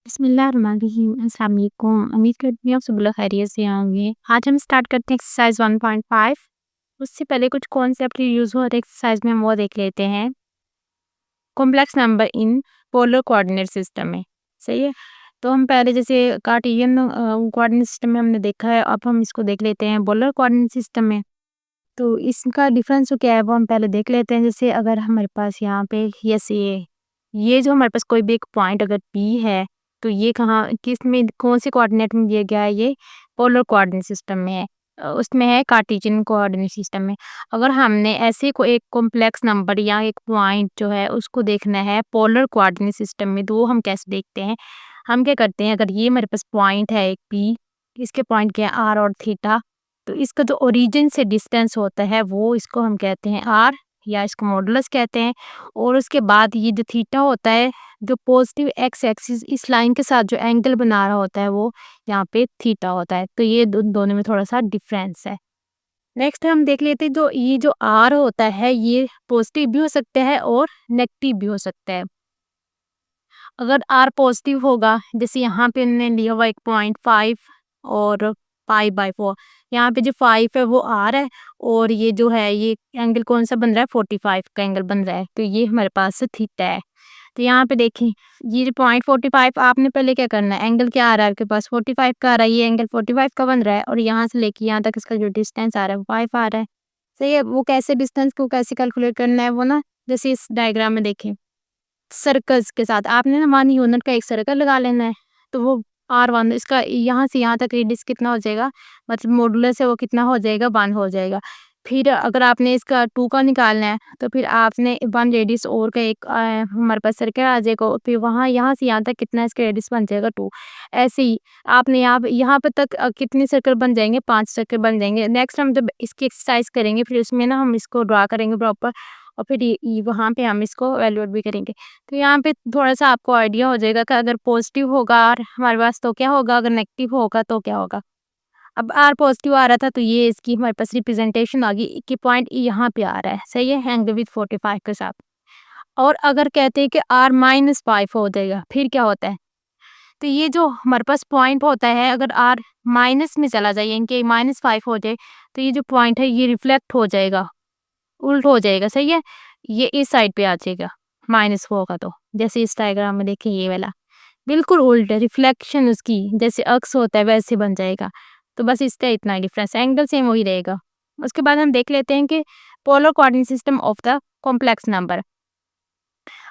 बिस्मिल्लाहिर्रहमानिर्रहीम। अस्सलाम वालेकुम। उम्मीद करती हूँ आप सब लोग खैरियत से होंगे। आज हम स्टार्ट करते हैं एक्सरसाइज 1.5। उससे पहले कुछ कॉन्सेप्ट यूज हो रहे एक्सरसाइज में हम वो देख लेते हैं। Complex number in polar coordinate system में, सही है। तो हम पहले जैसे कार्टेशियन कोऑर्डिनेट सिस्टम में हमने देखा है, अब हम इसको देख लेते हैं पोलर कोऑर्डिनेट सिस्टम में। तो इसका डिफरेंस जो क्या है वो हम पहले देख लेते हैं। जैसे अगर हमारे पास यहाँ पे ये जो हमारे पास कोई भी एक पॉइंट अगर पी है, तो ये कहाँ किस में कौन से कोऑर्डिनेट में दिया गया है, ये पोलर कोऑर्डिनेट सिस्टम में है। उसमें है कार्टेशियन कोऑर्डिनेट सिस्टम में। अगर हमने ऐसे को एक कॉम्प्लेक्स नंबर या एक पॉइंट जो है उसको देखना है पोलर कोऑर्डिनेट सिस्टम में, तो वो हम कैसे देखते हैं। हम क्या करते हैं, अगर ये हमारे पास पॉइंट है एक पी, इसके पॉइंट क्या है आर और थीटा, तो इसका जो ओरिजिन से डिस्टेंस होता है वो इसको हम कहते हैं आर, या इसको मॉडुलस कहते हैं। और उसके बाद ये जो थीटा होता है, जो पॉजिटिव एक्स एक्सिस इस लाइन के साथ जो एंगल बना रहा होता है वो यहाँ पे थीटा होता है। तो ये दोनों में थोड़ा सा डिफरेंस है। नेक्स्ट हम देख लेते हैं, जो ये जो आर होता है ये पॉजिटिव भी हो सकता है और नेगेटिव भी हो सकता है। अगर आर पॉजिटिव होगा, जैसे यहाँ पे हमने लिया हुआ एक 0.5 और 5/4, यहाँ पे जो 5 है वो आर है, और ये जो है ये एंगल कौन सा बन रहा है, 45 का एंगल बन रहा है। तो ये हमारे पास थीटा है। तो यहाँ पे देखें, ये जो 0.45 आपने पहले क्या करना है, एंगल क्या आ रहा है आपके पास 45 का आ रहा है, ये एंगल 45 का बन रहा है, और यहाँ से लेके यहाँ तक इसका जो डिस्टेंस आ रहा है वो 5 आ रहा है। सही है। वो कैसे डिस्टेंस को कैसे कैलकुलेट करना है वो ना, जैसे इस डायग्राम में देखें, सर्कल्स के साथ आपने ना 1 यूनिट का एक सर्कल लगा लेना है। तो वो R1 इसका यहाँ से यहाँ तक रेडियस कितना हो जाएगा, मतलब मॉडुलस है वो कितना हो जाएगा, 1 हो जाएगा। फिर अगर आपने इसका 2 का निकालना है, तो फिर आपने 1 रेडियस और का एक हमारे पास सर्कल आ जाएगा, फिर वहाँ यहाँ से यहाँ तक कितना इसका रेडियस बन जाएगा 2। ऐसे ही आपने यहाँ पे तक कितने सर्कल बन जाएंगे, 5 सर्कल बन जाएंगे। नेक्स्ट हम जब इसकी एक्सरसाइज करेंगे फिर उसमें ना हम इसको ड्रा करेंगे प्रॉपर, और फिर ये वहाँ पे हम इसको वैल्यूएट भी करेंगे। तो यहाँ पे थोड़ा-सा आपको आइडिया हो जाएगा कि अगर पॉजिटिव होगा आर हमारे पास तो क्या होगा, अगर नेगेटिव होगा तो क्या होगा। अब आर पॉजिटिव आ रहा था तो ये इसकी हमारे पास रिप्रेजेंटेशन आ गई कि पॉइंट यहाँ पे आ रहा है, सही है, एंगल विद 45 के साथ। और अगर कहते हैं कि आर -5 हो जाएगा, फिर क्या होता है, तो ये जो हमारे पास पॉइंट होता है, अगर आर माइनस में चला जाए यानी कि -5 हो जाए, तो ये जो पॉइंट है ये रिफ्लेक्ट हो जाएगा, उल्ट हो जाएगा, सही है। ये इस साइड पे आ जाएगा, माइनस होगा तो। जैसे इस डायग्राम में देखिए ये वाला बिल्कुल उल्ट है, रिफ्लेक्शन उसकी जैसे अक्स होता है वैसे बन जाएगा। तो बस इसका इतना ही डिफरेंस, एंगल सेम वही रहेगा। उसके बाद हम देख लेते हैं कि polar coordinate system of the complex number.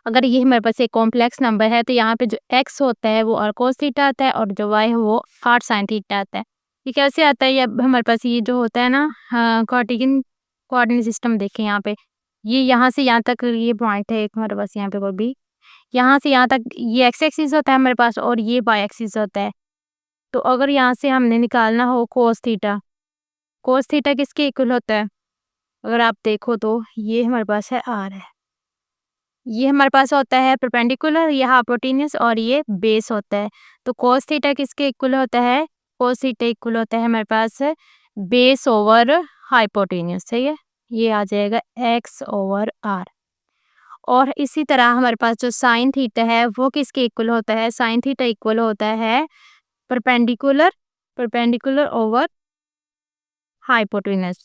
अगर ये हमारे पास एक कॉम्प्लेक्स नंबर है, तो यहाँ पे जो एक्स होता है वो cos थीटा आता है, और जो वाई है वो sin थीटा आता है। ये कैसे आता है, ये अब हमारे पास ये जो होता है ना, कार्टेशियन कोऑर्डिनेट सिस्टम देखें यहाँ पे, ये यहाँ से यहाँ तक ये पॉइंट है एक हमारे पास यहाँ पे, कोई भी यहाँ से यहाँ तक ये एक्स एक्सिस होता है हमारे पास, और ये वाई एक्सिस होता है। तो अगर यहाँ से हमने निकालना हो cos थीटा किसके इक्वल होता है, अगर आप देखो तो ये हमारे पास है आर है, ये हमारे पास होता है परपेंडिकुलर, ये हाइपोटेन्यूज, और ये बेस होता है। तो cos थीटा किसके इक्वल होता है, cos थीटा इक्वल होता है हमारे पास बेस ओवर हाइपोटेन्यूज, सही है। ये आ जाएगा x/r। और इसी तरह हमारे पास जो साइन थीटा है वो किसके इक्वल होता है, साइन थीटा इक्वल होता है परपेंडिकुलर परपेंडिकुलर ओवर हाइपोटेन्यूज।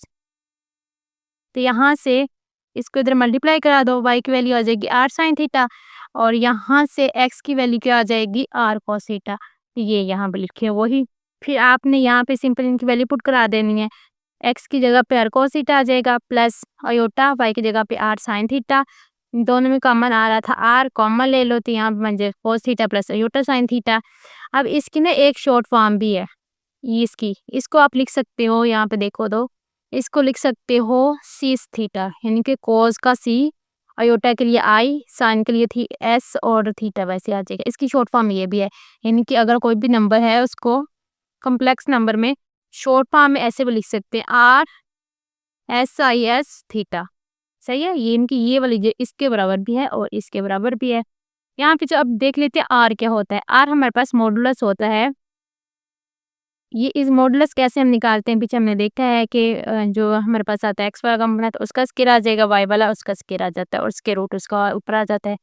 तो यहाँ से इसको इधर मल्टीप्लाई करा दो, y की वैल्यू आ जाएगी r साइन थीटा, और यहाँ से x की वैल्यू क्या आ जाएगी, r cos थीटा। ये यहाँ पे लिखे वही, फिर आपने यहाँ पे सिंपल इनकी वैल्यू पुट करा देनी है। x की जगह पे r cos थीटा आ जाएगा, प्लस आयोटा, y की जगह पे r साइन थीटा। दोनों में कॉमन आ रहा था, r कॉमन ले लो, तो यहाँ पे बन जाए cos theta plus iota sine theta. अब इसकी ना एक शॉर्ट फॉर्म भी है, ये इसको आप लिख सकते हो, यहाँ पे देखो तो इसको लिख सकते हो सीस थीटा, यानी कि कोस का सी, अयोटा के लिए आई, साइन के लिए थी एस, और थीटा वैसे आ जाएगा। इसकी शॉर्ट फॉर्म ये भी है, यानी कि अगर कोई भी नंबर है उसको कॉम्प्लेक्स नंबर में शॉर्ट फॉर्म में ऐसे भी लिख सकते हैं, R S I S theta, सही है। ये इनकी ये वाली जो इसके बराबर भी है और इसके बराबर भी है। यहाँ पे जो अब देख लेते हैं आर क्या होता है, आर हमारे पास मॉडुलस होता है। ये इस मॉडुलस कैसे हम निकालते हैं, पीछे हमने देखा है कि जो हमारे पास आता है एक्स वाला कंपोनेंट उसका स्क्वायर आ जाएगा, वाई वाला उसका स्क्वायर आ जाता है, और स्क्वायर रूट उसका ऊपर आ जाता है।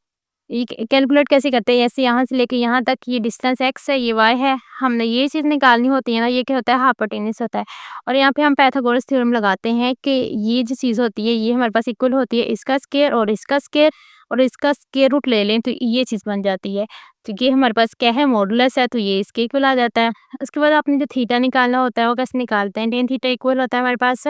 ये कैलकुलेट कैसे करते हैं, जैसे यहाँ से लेके यहाँ तक ये डिस्टेंस x है, ये y है, हमने ये चीज़ निकालनी होती है ना, ये क्या होता है, हाइपोटेन्यूज होता है। और यहाँ पे हम पाइथागोरस थ्योरम लगाते हैं कि ये जो चीज़ होती है ये हमारे पास इक्वल होती है इसका स्क्वायर और इसका स्क्वायर, और इसका स्क्वायर रूट ले लें तो ये चीज़ बन जाती है। तो ये हमारे पास क्या है, मॉडुलस है, तो ये इसके इक्वल आ जाता है। उसके बाद आपने जो थीटा निकालना होता है वो कैसे निकालते हैं, टेन थीटा इक्वल होता है हमारे पास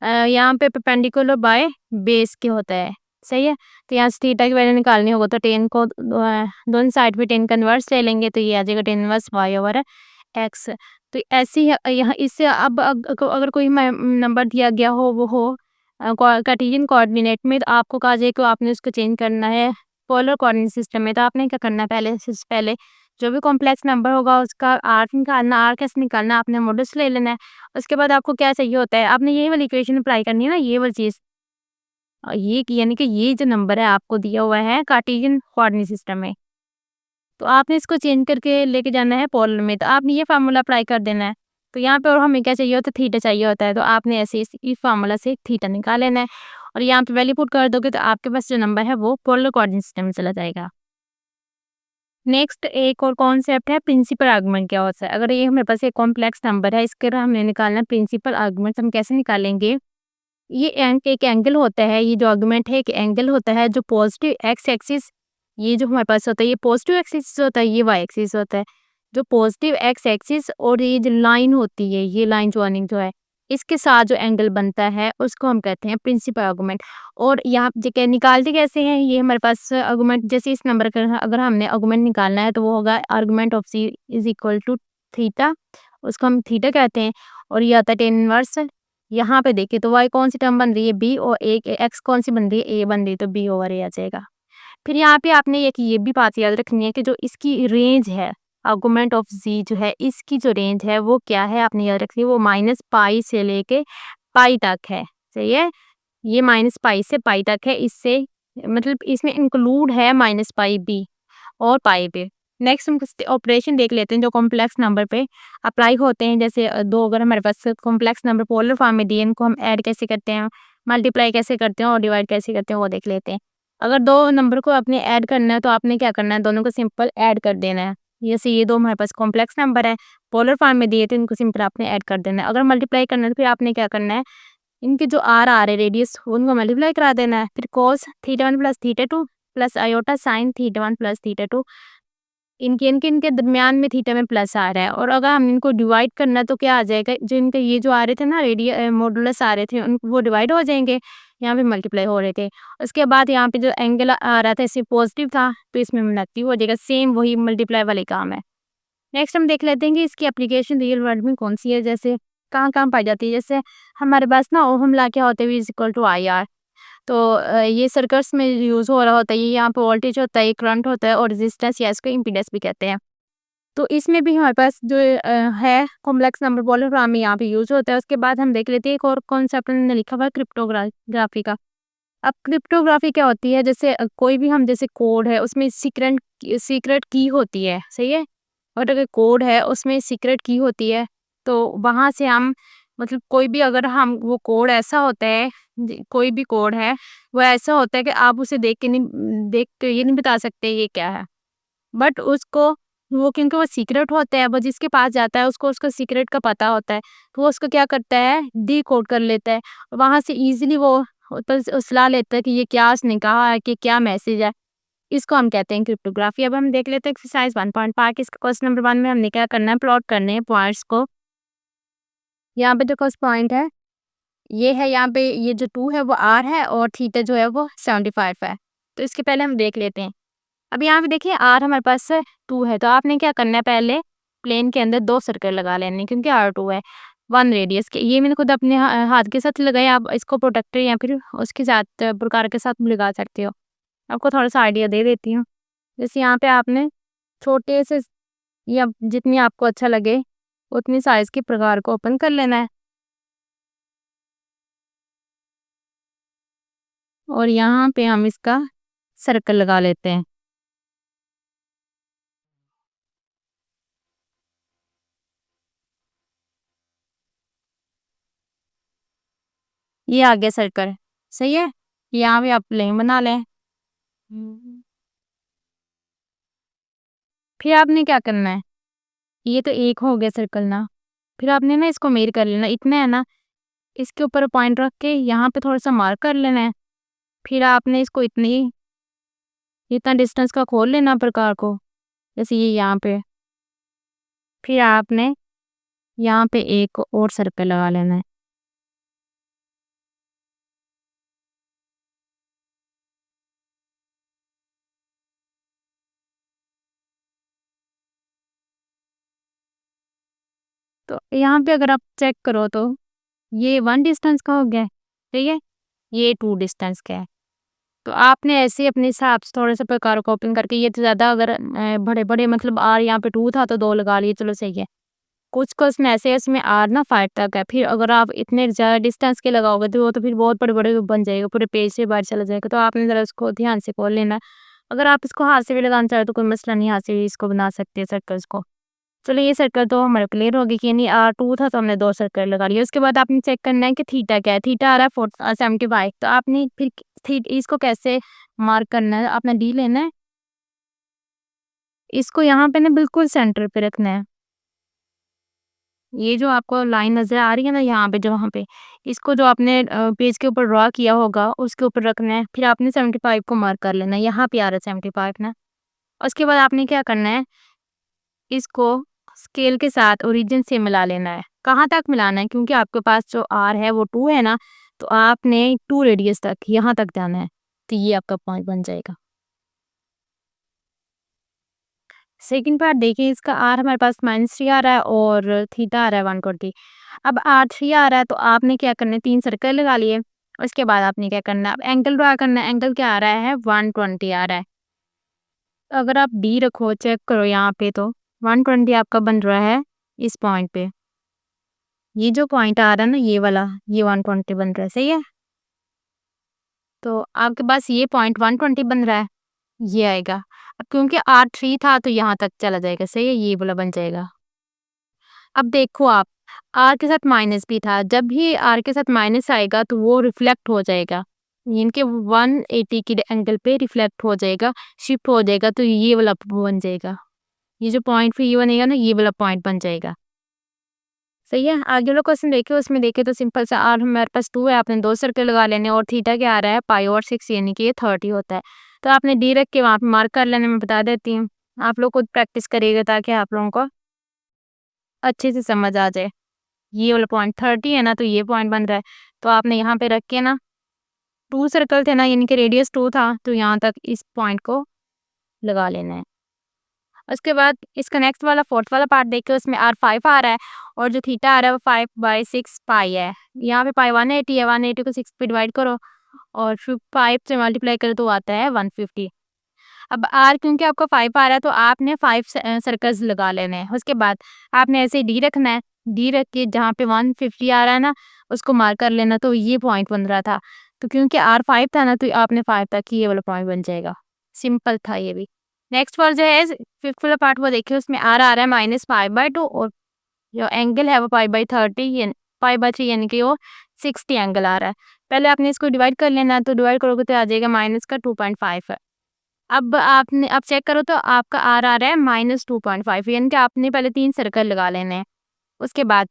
यहाँ पे परपेंडिकुलर बाय बेस के होता है, सही है। तो यहाँ से थीटा की वैल्यू निकालनी होगा तो 10 को दोनों साइड पे 10 का इन्वर्स ले लेंगे तो ये आ जाएगा 10 इन्वर्स वाई ओवर एक्स। तो ऐसे ही यहाँ इससे अब अगर कोई नंबर दिया गया हो वो हो कार्टेशियन कोऑर्डिनेट में, तो आपको कहा जाए कि आपने उसको चेंज करना है पोलर कोऑर्डिनेट सिस्टम में, तो आपने क्या करना है, पहले जो भी कॉम्प्लेक्स नंबर होगा उसका आर निकालना, आर कैसे निकालना, आपने मॉडल्स ले लेना है। उसके बाद आपको क्या चाहिए होता है, आपने यही वाली इक्वेशन अप्लाई करनी है ना, ये वाली चीज़। ये यानी कि ये जो नंबर है आपको दिया हुआ है कार्टेशियन कोऑर्डिनेट सिस्टम में, तो आपने इसको चेंज करके लेके जाना है पोलर में, तो आपने ये फार्मूला अप्लाई कर देना है। तो यहाँ पे और हमें क्या चाहिए होता है, थीटा चाहिए होता है, तो आपने ऐसे इस फार्मूला से थीटा निकाल लेना है और यहाँ पे वैल्यू पुट कर दोगे तो आपके पास जो नंबर है वो पोलर कोऑर्डिनेट सिस्टम में चला जाएगा। नेक्स्ट एक और कॉन्सेप्ट है प्रिंसिपल आर्गुमेंट क्या होता है। अगर ये हमारे पास एक कॉम्प्लेक्स नंबर है, इसके हमने निकालना प्रिंसिपल आर्गुमेंट, हम कैसे निकालेंगे, ये एक एंगल होता है, ये जो आर्गुमेंट है एक एंगल होता है जो पॉजिटिव एक्स एक्सिस, ये जो हमारे पास होता है ये पॉजिटिव एक्सिस होता है, ये वाई एक्सिस होता है। जो पॉजिटिव एक्स एक्सिस और ये जो लाइन होती है, ये लाइन जॉइनिंग जो है, इसके साथ जो एंगल बनता है उसको हम कहते हैं प्रिंसिपल आर्गुमेंट। और यहाँ पे निकालते कैसे हैं, ये हमारे पास आर्गुमेंट जैसे इस नंबर का अगर हमने आर्गुमेंट निकालना है तो वो होगा argument of C is equal to theta, उसको हम थीटा कहते हैं। और ये आता है टेन इनवर्स, यहाँ पे देखिए तो y कौन सी टर्म बन रही है b, और एक x कौन सी बन रही है a बन रही है, तो b ओवर a आ जाएगा। फिर यहाँ पे आपने एक ये भी बात याद रखनी है कि जो इसकी रेंज है आर्गुमेंट ऑफ z जो है, इसकी जो रेंज है वो क्या है, आपने याद रखनी है, वो माइनस पाई से लेके पाई तक है, सही है। ये माइनस पाई से पाई तक है, इससे मतलब इसमें इंक्लूड है माइनस पाई b और पाई पे। नेक्स्ट हम कुछ ऑपरेशन देख लेते हैं जो कॉम्प्लेक्स नंबर पे अप्लाई होते हैं। जैसे दो अगर हमारे पास कॉम्प्लेक्स नंबर पोलर फॉर्म में दिए, इनको हम ऐड कैसे करते हैं, मल्टीप्लाई कैसे करते हैं और डिवाइड कैसे करते हैं वो देख लेते हैं। अगर दो नंबर को अपने ऐड करना है तो आपने क्या करना है, दोनों को सिंपल ऐड कर देना है। जैसे ये दो हमारे पास कॉम्प्लेक्स नंबर है, पोलर फॉर्म में दिए तो इनको सिंपल आपने ऐड कर देना है। अगर मल्टीप्लाई करना है तो फिर आपने क्या करना है, इनके जो आर आ रहे रेडियस उनको मल्टीप्लाई करा देना है। फिर cos theta one plus theta two plus iota sine theta one plus theta two, इनके दरमियान में थीटा में प्लस आ रहा है। और अगर हम इनको डिवाइड करना तो क्या आ जाएगा, जो इनके ये जो आ रहे थे ना मॉडुलस आ रहे थे वो डिवाइड हो जाएंगे, यहाँ पे मल्टीप्लाई हो रहे थे। उसके बाद यहाँ पे जो एंगल आ रहा था इससे पॉजिटिव था तो इसमें नेगेटिव हो जाएगा, सेम वही मल्टीप्लाई वाले काम है। नेक्स्ट हम देख लेते हैं कि इसकी एप्लीकेशन रियल वर्ल्ड में कौन सी है, जैसे कहाँ कहाँ पाई जाती है। जैसे हमारे पास ना ओहम लॉ क्या होते हैं, is equal to I R, तो ये सर्किट्स में यूज़ हो रहा होता है। ये यहाँ पे वोल्टेज होता है, ये करंट होता है और रेजिस्टेंस या इसको इम्पीडेंस भी कहते हैं। तो इसमें भी हमारे पास जो है कॉम्प्लेक्स नंबर पोलर फॉर्म में यहाँ पे यूज़ होता है। उसके बाद हम देख लेते हैं एक और कॉन्सेप्ट हमने लिखा हुआ है क्रिप्टोग्राफी का। अब क्रिप्टोग्राफी क्या होती है, जैसे कोई भी हम जैसे कोड है उसमें सीक्रेट की होती है, सही है। और अगर कोड है उसमें सीक्रेट की होती है तो वहाँ से हम मतलब कोई भी अगर हम वो कोड ऐसा होता है, कोई भी कोड है वो ऐसा होता है कि आप उसे देख के ये नहीं बता सकते ये क्या है। बट उसको वो क्योंकि वो सीक्रेट होता है, वो जिसके पास जाता है उसको उसका सीक्रेट का पता होता है, तो वो उसको क्या करता है, डिकोड कर लेता है। वहाँ से इजीली वो सलाह लेता है कि ये क्या उसने कहा है, कि क्या मैसेज है। इसको हम कहते हैं क्रिप्टोग्राफी। अब हम देख लेते हैं एक्सरसाइज 1.5 इसका क्वेश्चन नंबर 1 में हमने क्या करना है, प्लॉट करने हैं पॉइंट्स को। यहाँ पे जो फर्स्ट पॉइंट है ये है, यहाँ पे ये जो 2 है वो r है और थीटा जो है वो 75 है। तो इसके पहले हम देख लेते हैं। अब यहाँ पे देखिए r हमारे पास 2 है, तो आपने क्या करना है, पहले प्लेन के अंदर 2 सर्कल लगा लेने क्योंकि r2 है 1 रेडियस के। ये मैंने खुद अपने हाथ के साथ लगाए, आप इसको प्रोटेक्टर या फिर उसके साथ प्रकार के साथ भी लगा सकते हो। आपको थोड़ा सा आइडिया दे देती हूँ। जैसे यहाँ पे आपने छोटे से या जितनी आपको अच्छा लगे उतनी साइज के प्रकार को ओपन कर लेना है और यहाँ पे हम इसका सर्कल लगा लेते हैं। ये आ गया सर्कल, सही है। यहाँ पे आप प्लेन बना लें। फिर आपने क्या करना है, ये तो एक हो गया सर्कल ना, फिर आपने ना इसको मेज़र कर लेना, इतना है ना, इसके ऊपर पॉइंट रख के यहाँ पे थोड़ा-सा मार्क कर लेना है। फिर आपने इसको इतना डिस्टेंस का खोल लेना प्रकार को, जैसे ये यहाँ पे। फिर आपने यहाँ पे एक और सर्कल लगा लेना है। तो यहाँ पे अगर आप चेक करो तो ये 1 डिस्टेंस का हो गया है, ठीक है? ये 2 डिस्टेंस का है। तो आपने ऐसे ही अपने हिसाब से थोड़ा-सा प्रकार को ओपन करके ये तो ज़्यादा अगर बड़े-बड़े मतलब R यहाँ पे 2 था तो 2 लगा लिए, चलो सही है। कुछ उसमें ऐसे है, इसमें R ना 5 तक है, फिर अगर आप इतने ज़्यादा डिस्टेंस के लगाओगे तो वो तो फिर बहुत बड़े-बड़े बन जाएगा, पूरे पेज से बाहर चला जाएगा, तो आपने ज़रा उसको ध्यान से खोल लेना है। अगर आप इसको हाथ से भी लगाना चाहो तो कोई मसला नहीं, हाथ से भी इसको बना सकते हैं सर्कल्स को। चलो ये सर्कल तो हमारा क्लियर हो गया कि यानी R2 था तो हमने 2 सर्कल लगा लिए। उसके बाद आपने चेक करना है कि थीटा क्या है, थीटा आ रहा है 75, तो आपने फिर इसको कैसे मार्क करना है, आपने D लेना है, इसको यहाँ पे ना बिल्कुल सेंटर पे रखना है। ये जो आपको लाइन नज़र आ रही है ना यहाँ पे, जहाँ पे, इसको जो आपने पेज के ऊपर ड्रा किया होगा उसके ऊपर रखना है। फिर आपने 75 को मार्क कर लेना है, यहाँ पे आ रहा है 75 ना। उसके बाद आपने क्या करना है, इसको स्केल के साथ ओरिजिन से मिला लेना है। कहाँ तक मिलाना है, क्योंकि आपके पास जो R है वो 2 है ना, तो आपने 2 रेडियस तक यहाँ तक जाना है, तो ये आपका पॉइंट बन जाएगा। सेकंड पार्ट देखिए, इसका R हमारे पास -3 आ रहा है और थीटा आ रहा है 120। अब R3 आ रहा है तो आपने क्या करना है, 3 सर्कल लगा लिए। उसके बाद आपने क्या करना है, अब एंगल ड्रा करना है। एंगल क्या आ रहा है, 120 आ रहा है। अगर आप D रखो, चेक करो यहाँ पे, तो 120 आपका बन रहा है इस पॉइंट पे। ये जो पॉइंट आ रहा है ना, ये वाला, ये 120 बन रहा है, सही है? तो आपके पास ये पॉइंट 120 बन रहा है, ये आएगा। अब क्योंकि R3 था तो यहाँ तक चला जाएगा, सही है? ये वाला बन जाएगा। अब देखो आप, R के साथ माइनस भी था, जब भी R के साथ माइनस आएगा तो वो रिफ्लेक्ट हो जाएगा, यानी कि 180 के एंगल पे रिफ्लेक्ट हो जाएगा, शिफ्ट हो जाएगा, तो ये वाला बन जाएगा। ये जो पॉइंट फिर ये बनेगा ना, ये वाला पॉइंट बन जाएगा। सही है? आगे वाला क्वेश्चन देखिए, उसमें देखें तो सिंपल सा, R हमारे पास 2 है, आपने 2 सर्कल लगा लेने, और थीटा क्या आ रहा है, पाई और 6, यानी कि ये 30 होता है। तो आपने D रख के वहाँ पे मार्क कर लेना, मैं बता देती हूँ। आप लोग खुद प्रैक्टिस करिएगा ताकि आप लोगों को अच्छे से समझ आ जाए। ये वाला पॉइंट 30 है ना, तो ये पॉइंट बन रहा है। तो आपने यहाँ पे रख के ना, 2 सर्कल थे ना, यानी कि रेडियस 2 था, तो यहाँ तक इस पॉइंट को लगा लेना है। उसके बाद इसका नेक्स्ट वाला 4th वाला पार्ट देखिए, उसमें R5 आ रहा है और जो थीटा आ रहा है वो 5/6 पाई है। यहाँ पे पाई 180 है, 180 को 6 पे डिवाइड करो और फिर 5 से मल्टीप्लाई करो तो आता है 150। अब R क्योंकि आपका 5 आ रहा है तो आपने 5 सर्कल्स लगा लेने हैं। उसके बाद आपने ऐसे D रखना है, D रख के जहाँ पे 150 आ रहा है ना, उसको मार्क कर लेना, तो ये पॉइंट बन रहा था। तो क्योंकि R 5 था ना, तो आपने 5 तक ही ये वाला पॉइंट बन जाएगा। सिंपल था ये भी। नेक्स्ट वाला जो है 5th वाला पार्ट, वो देखिए, उसमें R आ रहा है -π/2 और जो एंगल है वो π/30 यानी π/3, यानी कि वो 60 एंगल आ रहा है। पहले आपने इसको डिवाइड कर लेना है, तो डिवाइड करोगे तो आ जाएगा माइनस का 2.5 है। अब चेक करो तो आपका R आ रहा है -2.5, यानी कि आपने पहले 3 सर्कल लगा लेने हैं। उसके बाद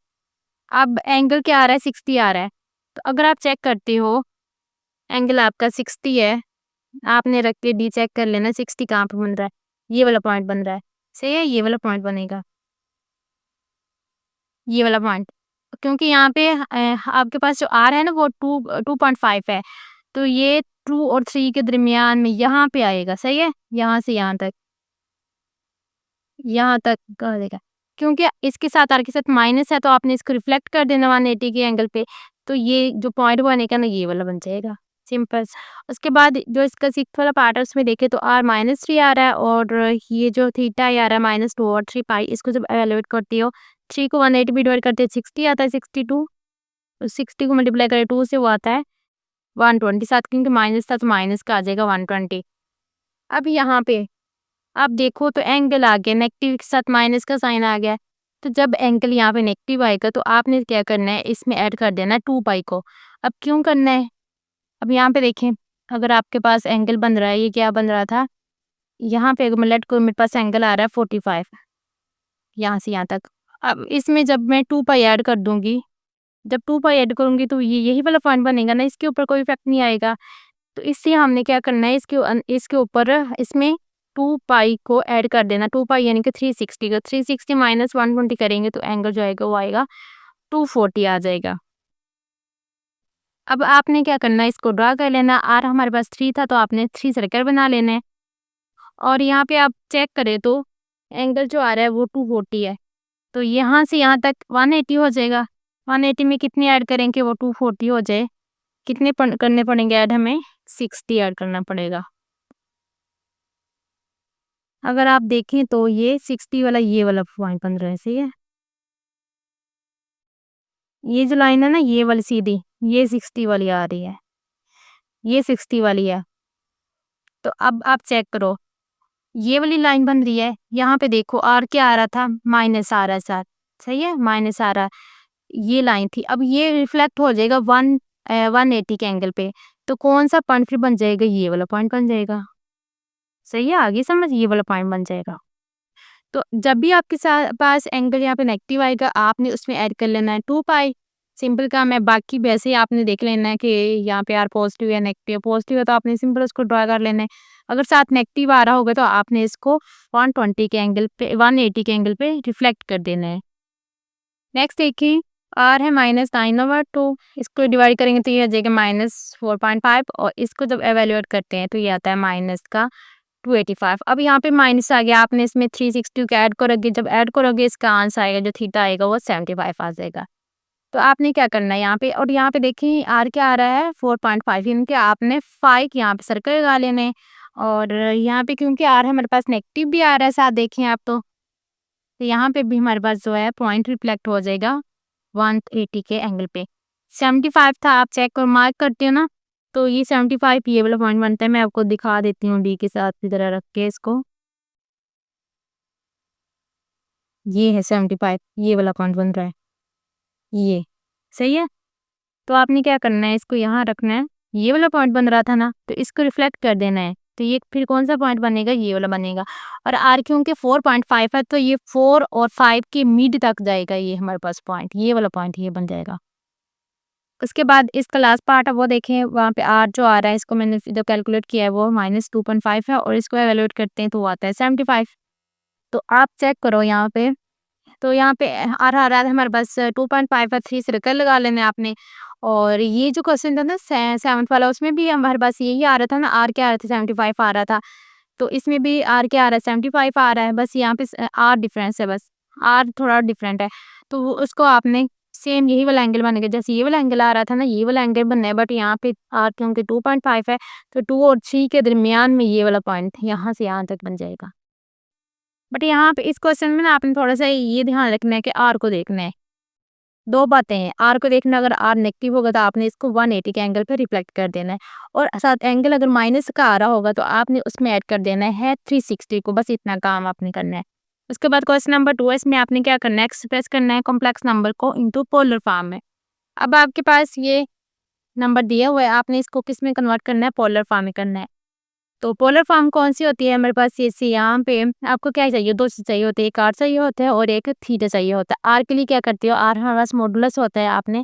अब एंगल क्या आ रहा है, 60 आ रहा है। तो अगर आप चेक करते हो, एंगल आपका 60 है, आपने रख के D चेक कर लेना 60 कहाँ पे बन रहा है, ये वाला पॉइंट बन रहा है, सही है? ये वाला पॉइंट बनेगा, ये वाला पॉइंट। क्योंकि यहाँ पे आपके पास जो R है ना वो 2.5 है, तो ये 2 और 3 के दरमियान में यहाँ पे आएगा, सही है? यहाँ से यहाँ तक आ जाएगा। क्योंकि इसके साथ R के साथ माइनस है तो आपने इसको रिफ्लेक्ट कर देना 180 के एंगल पे, तो ये जो पॉइंट बनेगा ना, ये वाला बन जाएगा, सिंपल। उसके बाद जो इसका 6th वाला पार्ट है उसमें देखें तो R -3 आ रहा है और ये जो थीटा आ रहा है -2 और 3 पाई, इसको जब इवैल्यूएट करती हो, 3 को 180 में डिवाइड करते हैं 60 आता है, 62, 60 को मल्टीप्लाई करें 2 से वो आता है 120, साथ क्योंकि माइनस था तो माइनस का आ जाएगा 120। अब यहाँ पे आप देखो तो एंगल आ गया, नेगेटिव के साथ माइनस का साइन आ गया है। तो जब एंगल यहाँ पे नेगेटिव आएगा तो आपने क्या करना है, इसमें ऐड कर देना है 2 पाई को। अब क्यों करना है? अब यहाँ पे देखें, अगर आपके पास एंगल बन रहा है, ये क्या बन रहा था, यहाँ पे अगर मैं लेट करूँ, मेरे पास एंगल आ रहा है 45 यहाँ से यहाँ तक। अब इसमें जब मैं 2 पाई ऐड कर दूँगी, जब 2 पाई ऐड करूँगी तो ये यही वाला पॉइंट बनेगा ना, इसके ऊपर कोई इफ़ेक्ट नहीं आएगा। तो इससे हमने क्या करना है, इसके ऊपर इसमें 2 पाई को ऐड कर देना। 2 पाई यानी कि 360 का 360 माइनस 120 करेंगे तो एंगल जो आएगा वो आएगा 240 आ जाएगा। अब आपने क्या करना है, इसको ड्रा कर लेना। आर हमारे पास 3 था तो आपने 3 सर्कल बना लेना है और यहाँ पे आप चेक करें तो एंगल जो आ रहा है वो 240 है। तो यहाँ से यहाँ तक 180 हो जाएगा। 180 में कितने ऐड करें कि वो 240 हो जाए? कितने करने पड़ेंगे ऐड, हमें 60 ऐड करना पड़ेगा। अगर आप देखें तो ये 60 वाला ये वाला पॉइंट बन रहा है, सही है। ये जो लाइन है ना, ये वाली सीधी, ये 60 वाली आ रही है, ये 60 वाली है। तो अब आप चेक करो, ये वाली लाइन बन रही है। यहाँ पे देखो आर क्या आ रहा था, माइनस आ रहा है साथ, सही है, माइनस आ रहा है। ये लाइन थी, अब ये रिफ्लेक्ट हो जाएगा 180 के एंगल पे। तो कौन सा पॉइंट फिर बन जाएगा? ये वाला पॉइंट बन जाएगा, सही है। आगे समझ, ये वाला पॉइंट बन जाएगा। तो जब भी आपके पास एंगल यहाँ पे नेगेटिव आएगा, आपने उसमें ऐड कर लेना है 2 पाई। सिंपल काम है। बाकी वैसे ही आपने देख लेना है कि यहाँ पे आर पॉजिटिव या नेगेटिव। पॉजिटिव है तो आपने सिंपल उसको ड्रा कर लेना है। अगर साथ नेगेटिव आ रहा होगा तो आपने इसको 120 के एंगल पे, 180 के एंगल पे रिफ्लेक्ट कर देना है। नेक्स्ट देखिए, आर है -9/2, इसको डिवाइड करेंगे तो ये आ जाएगा -4.5 और इसको जब एवेल्यूएट करते हैं तो ये आता है माइनस का 285। अब यहाँ पे माइनस आ गया, आपने इसमें 360 को ऐड करोगे, जब ऐड करोगे इसका आंसर आएगा, जो थीटा आएगा वो 75 आ जाएगा। तो आपने क्या करना है यहाँ पे, और यहाँ पे देखिए आर क्या आ रहा है 4.5, यानी कि आपने 5 यहाँ पे सर्कल लगा लेने हैं। और यहाँ पे क्योंकि आर है हमारे पास नेगेटिव भी आ रहा है साथ, देखें आप तो यहाँ पे भी हमारे पास जो है पॉइंट रिफ्लेक्ट हो जाएगा 180 के एंगल पे। 75 था, आप चेक कर मार्क करते हो ना, तो ये 75 ये वाला पॉइंट बनता है। मैं आपको दिखा देती हूँ डी के साथ की तरह रख के इसको। ये है 75, ये वाला पॉइंट बन रहा है, ये सही है। तो आपने क्या करना है, इसको यहाँ रखना है। ये वाला पॉइंट बन रहा था ना, तो इसको रिफ्लेक्ट कर देना है। तो ये फिर कौन सा पॉइंट बनेगा? ये वाला बनेगा। और आर क्योंकि 4.5 है तो ये 4 और 5 के मिड तक जाएगा, ये हमारे पास पॉइंट, ये वाला पॉइंट ये बन जाएगा। उसके बाद इसका लास्ट पार्ट है वो देखें, वहाँ पे आर जो आ रहा है इसको मैंने जो कैलकुलेट किया है वो -2.5 है और इसको एवेल्यूएट करते हैं तो वो आता है 75। तो आप चेक करो यहाँ पे, तो यहाँ पे आ रहा है हमारे पास 2.5 है, 3 सर्कल लगा लेने आपने। और ये जो क्वेश्चन था ना 7th वाला, उसमें भी हमारे पास यही आ रहा था ना, आर क्या आ रहा था 75 आ रहा था। तो इसमें भी आर क्या आ रहा है 75 आ रहा है, बस यहाँ पे आर डिफरेंस है, बस आर थोड़ा डिफरेंट है। तो उसको आपने सेम यही वाला एंगल बनेगा, जैसे ये वाला एंगल आ रहा था ना, ये वाला एंगल बनना है। बट यहाँ पे आर क्योंकि 2.5 है तो 2 और 3 के दरमियान में ये वाला पॉइंट यहाँ से यहाँ तक बन जाएगा। बट यहाँ पे इस क्वेश्चन में ना आपने थोड़ा-सा ये ध्यान रखना है कि आर को देखना है। 2 बातें हैं, आर को देखना, अगर आर नेगेटिव होगा तो आपने इसको 180 के एंगल पे रिफ्लेक्ट कर देना है। और साथ एंगल अगर माइनस का आ रहा होगा तो आपने उसमें ऐड कर देना है 360 को, बस इतना काम आपने करना है। उसके बाद क्वेश्चन नंबर 2 है, इसमें आपने क्या करना है, एक्सप्रेस करना है कॉम्प्लेक्स नंबर को इंटू पोलर फॉर्म में। अब आपके पास ये नंबर दिया हुआ है, आपने इसको किस में कन्वर्ट करना है? पोलर फॉर्म में करना है। तो पोलर फॉर्म कौन-सी होती है हमारे पास? ये सी, यहाँ पे आपको क्या चाहिए? 2 चीज़ चाहिए होती है, एक आर चाहिए होता है और एक थीटा चाहिए होता है। आर के लिए क्या करते हो? आर हमारे पास मॉडुलस होता है, आपने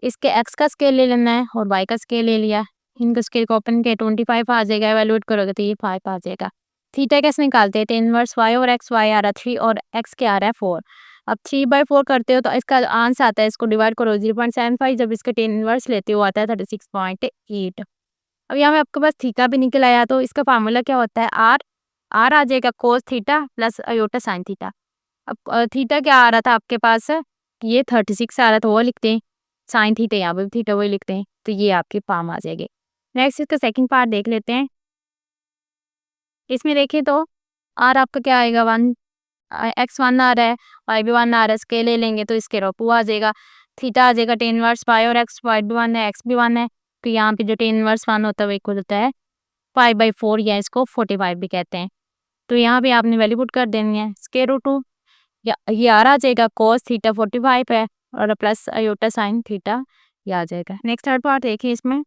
इसके एक्स का स्केल ले लेना है और वाई का स्केल ले लिया। इनका स्केल को ओपन किया 25 आ जाएगा, इवैल्यूएट करोगे तो ये 5 आ जाएगा। थीटा कैसे निकालते हैं? tan इनवर्स y और x, y आ रहा है 3 और x क्या आ रहा है 4। अब 3/4 करते हो तो इसका आंसर आता है, इसको डिवाइड करो 0.75, जब इसका tan इनवर्स लेते हो आता है 36.8। अब यहाँ पे आपके पास थीटा भी निकल आया, तो इसका फार्मूला क्या होता है? आर, आर आ जाएगा cos theta plus iota sine theta. अब थीटा क्या आ रहा था आपके पास? ये 36 आ रहा था, वो लिखते हैं। साइन थीटा यहाँ पे भी थीटा वही लिखते हैं, तो ये आपके पाम आ जाएंगे। नेक्स्ट इसका सेकंड पार्ट देख लेते हैं। इसमें देखें तो आर आपका क्या आएगा 1, एक्स 1 आ रहा है, वाई भी 1 आ रहा है, स्केल ले लेंगे तो इसके रो 2 आ जाएगा। थीटा आ जाएगा tan इनवर्स वाई और एक्स, वाई भी 1 है, एक्स भी 1 है। तो यहाँ पे जो tan इनवर्स 1 होता है वो इक्वल होता है 5/4 या इसको 45 भी कहते हैं। तो यहाँ पे आपने वैल्यू पुट कर देनी है, स्क्वायर रूट 2 या ये आर आ जाएगा, cos थीटा 45 है और प्लस अयोटा साइन थीटा ये आ जाएगा। नेक्स्ट थर्ड पार्ट देखिए, इसमें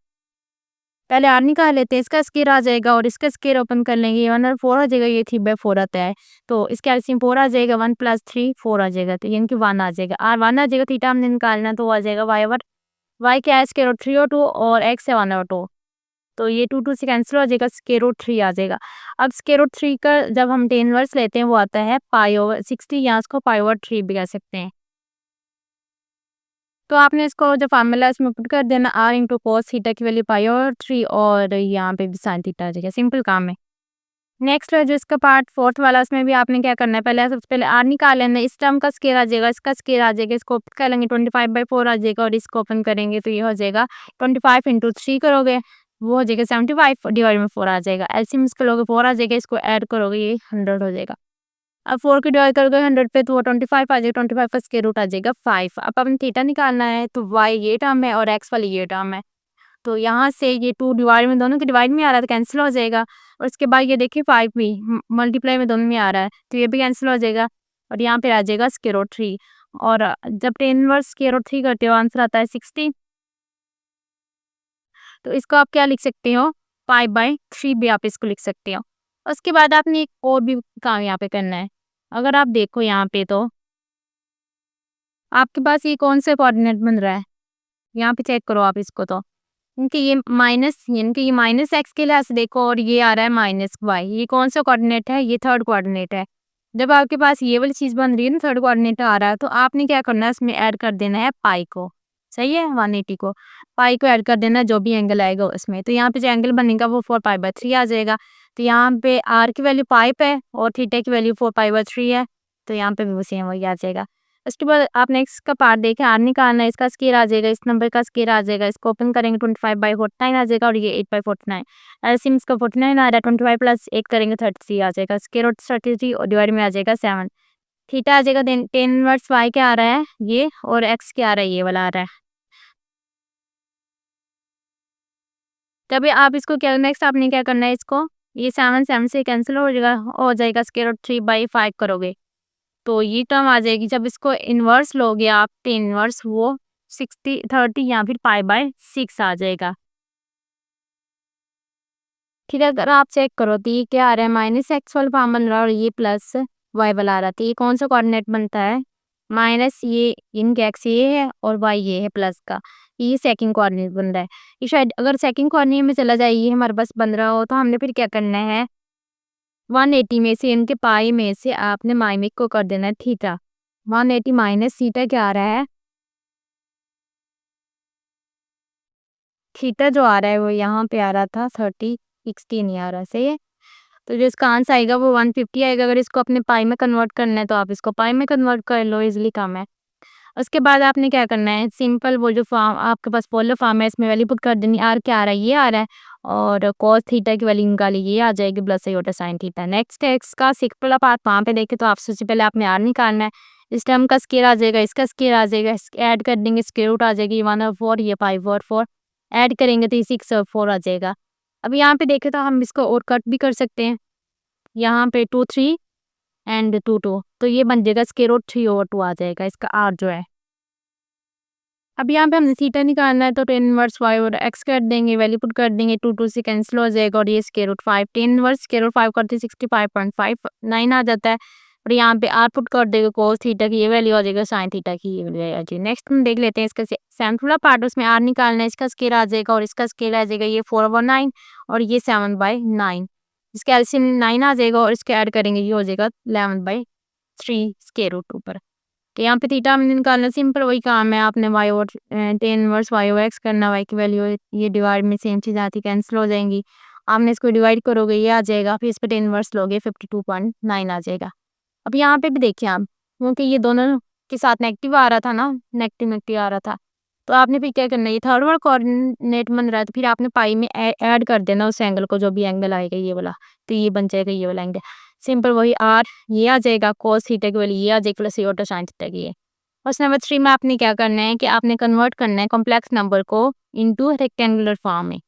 पहले r निकाल लेते हैं, इसका स्क्वायर आ जाएगा और इसका स्क्वायर ओपन कर लेंगे, 1/4 आ जाएगा, ये 3/4 आता है। तो इसके एलसीएम 4 आ जाएगा, 1 + 3 4 आ जाएगा, तो यानी कि 1 आ जाएगा। r 1 आ जाएगा, थीटा हमने निकालना है तो वो आ जाएगा y/, y क्या है स्क्वायर रूट 3/2 और x है 1/2। तो ये 2 से कैंसिल हो जाएगा, स्क्वायर रूट 3 आ जाएगा। अब स्क्वायर रूट 3 का जब हम टेन इनवर्स लेते हैं वो आता है π/60, या इसको π/3 भी कह सकते हैं। तो आपने इसको जो फार्मूला है इसमें पुट कर देना, r इंटू कॉस थीटा की वैल्यू π/3 और यहाँ पे भी साइन थीटा आ जाएगा। सिंपल काम है। नेक्स्ट है जो इसका पार्ट फोर्थ वाला, उसमें भी आपने क्या करना है, पहले सबसे पहले r निकाल लेना है, इस टर्म का स्क्वायर आ जाएगा, इसका स्क्वायर आ जाएगा, इसको ओपन कर लेंगे 25/4 आ जाएगा और इसको ओपन करेंगे तो ये हो जाएगा 25 इंटू 3 करोगे वो हो जाएगा 75 डिवाइड में 4 आ जाएगा। एलसीएम इसका लोगे 4 आ जाएगा, इसको ऐड करोगे ये 100 हो जाएगा। अब 4 को डिवाइड करोगे 100 पे तो वो 25 आ जाएगा, 25 का स्क्वायर रूट आ जाएगा 5। अब अपन थीटा निकालना है तो y ये टर्म है और x वाली ये टर्म है, तो यहाँ से ये 2 डिवाइड में, दोनों के डिवाइड में आ रहा है तो कैंसिल हो जाएगा, और उसके बाद ये देखिए 5 भी मल्टीप्लाई में दोनों में आ रहा है तो ये भी कैंसिल हो जाएगा, और यहाँ पे आ जाएगा स्क्वायर रूट 3। और जब टेन इनवर्स स्क्वायर रूट 3 करते हो आंसर आता है 60। तो इसको आप क्या लिख सकते हो, 5/3 भी आप इसको लिख सकते हो। उसके बाद आपने एक और भी काम यहाँ पे करना है। अगर आप देखो यहाँ पे तो आपके पास ये कौन सा कोऑर्डिनेट बन रहा है, यहाँ पे चेक करो आप इसको, तो क्योंकि ये माइनस, यानी कि ये माइनस एक्स के लिहाज से देखो और ये आ रहा है माइनस वाई, ये कौन सा कोऑर्डिनेट है, ये थर्ड कोऑर्डिनेट है। जब आपके पास ये वाली चीज़ बन रही है ना, थर्ड कोऑर्डिनेट आ रहा है, तो आपने क्या करना है, इसमें ऐड कर देना है पाई को। सही है, 180 को पाई को ऐड कर देना, जो भी एंगल आएगा उसमें, तो यहाँ पे जो एंगल बनेगा वो 4π/3 आ जाएगा। तो यहाँ पे आर की वैल्यू 5 है और थीटा की वैल्यू 4π/3 है, तो यहाँ पे भी वो सेम वही आ जाएगा। उसके बाद आप नेक्स्ट का पार्ट देखें, आर निकालना है, इसका स्क्वायर आ जाएगा, इस नंबर का स्क्वायर आ जाएगा, इसको ओपन करेंगे 25/49 आ जाएगा और ये 8/49। एलसीएम इसका 49 आ रहा है, 25 प्लस 8 करेंगे 33 आ जाएगा, स्क्वायर रूट 33 और डिवाइड में आ जाएगा 7। थीटा आ जाएगा, देन टेन इनवर्स वाई क्या आ रहा है ये, और एक्स क्या आ रहा है ये वाला आ रहा है। तभी आप इसको क्या, नेक्स्ट आपने क्या करना है, इसको ये 7 से कैंसिल हो जाएगा, स्क्वायर रूट 3/5 करोगे तो ये टर्म आ जाएगी। जब इसको इन्वर्स लोगे आप टेन इन्वर्स, वो 60/30 या फिर π/6 आ जाएगा। फिर अगर आप चेक करो तो ये क्या आ रहा है, माइनस एक्स वाला फॉर्म बन रहा है और ये प्लस वाई वाला आ रहा है, तो ये कौन सा कोऑर्डिनेट बनता है, माइनस ये इनके एक्स ये है और वाई ये है प्लस का, ये सेकंड कोऑर्डिनेट बन रहा है। ये शायद अगर सेकंड कोऑर्डिनेट में चला जाए, ये हमारे पास बन रहा हो, तो हमने फिर क्या करना है, 180 में से इनके पाई में से आपने माइनस को कर देना है थीटा। 180 माइनस थीटा क्या आ रहा है, थीटा जो आ रहा है वो यहाँ पे आ रहा था 60 नहीं आ रहा, सही है। तो जो इसका आंसर आएगा वो 150 आएगा। अगर इसको अपने पाई में कन्वर्ट करना है तो आप इसको पाई में कन्वर्ट कर लो, इजीली काम है। उसके बाद आपने क्या करना है, सिंपल वो जो फॉर्म आपके पास पोलर फॉर्म है इसमें वैल्यू पुट कर देनी, आर क्या आ रहा है ये आ रहा है, और कॉस थीटा की वैल्यू निकाली ये आ जाएगी, plus iota sine theta. Next है इसका सिंपल पार्ट, वहाँ पे देखें तो आप सबसे पहले आपने आर निकालना है, इस टर्म का स्क्वायर आ जाएगा, इसका स्क्वायर आ जाएगा, ऐड कर देंगे, स्क्वायर रूट आ जाएगी 1/4, ये 5/4 ऐड करेंगे तो ये 6/4 आ जाएगा। अब यहाँ पे देखें तो हम इसको और कट भी कर सकते हैं, यहाँ पे 2 3 एंड 2 2, तो ये बन जाएगा स्क्वायर रूट 3/2 आ जाएगा इसका आर जो है। अब यहाँ पे हमने थीटा निकालना है तो टेन इनवर्स वाई और एक्स कर देंगे, वैल्यू पुट कर देंगे, 2 से कैंसिल हो जाएगा और ये square root 5, tan inverse square root 5 करते 65.59 आ जाता है, और यहाँ पे आर पुट कर देगा, कोस थीटा की ये वैल्यू आ जाएगा, साइन थीटा की ये वैल्यू आ जाएगी। नेक्स्ट हम देख लेते हैं इसका सेवंथ पार्ट, उसमें आर निकालना है, इसका स्क्वायर आ जाएगा और इसका स्क्वायर आ जाएगा, ये 4/9 और ये 7/9, इसका एलसीएम 9 आ जाएगा और इसके ऐड करेंगे ये हो जाएगा 11/3 स्क्वायर रूट ऊपर। तो यहाँ पे थीटा हमने निकालना, सिंपल वही काम है, आपने वाई और टेन इनवर्स वाई और एक्स करना, वाई की वैल्यू ये डिवाइड में सेम चीज़ आती कैंसिल हो जाएंगी, आपने इसको डिवाइड करोगे ये आ जाएगा, फिर इस पर टेन इनवर्स लोगे 52.9 आ जाएगा। अब यहाँ पे भी देखिए आप, क्योंकि ये दोनों के साथ नेगेटिव आ रहा था ना, नेगेटिव नेगेटिव आ रहा था, तो आपने फिर क्या करना है, ये थर्ड वाला कोऑर्डिनेट बन रहा है तो फिर आपने पाई में ऐड कर देना उस एंगल को, जो भी एंगल आएगा ये वाला, तो ये बन जाएगा ये वाला एंगल। सिंपल वही आर ये आ जाएगा, cos थीटा की वैल्यू ये आ जाएगी, प्लस आयोटा साइन थीटा की है। क्वेश्चन नंबर 3 में आपने क्या करना है कि आपने कन्वर्ट करना है कॉम्प्लेक्स नंबर को इनटू रेक्टेंगुलर फॉर्म में।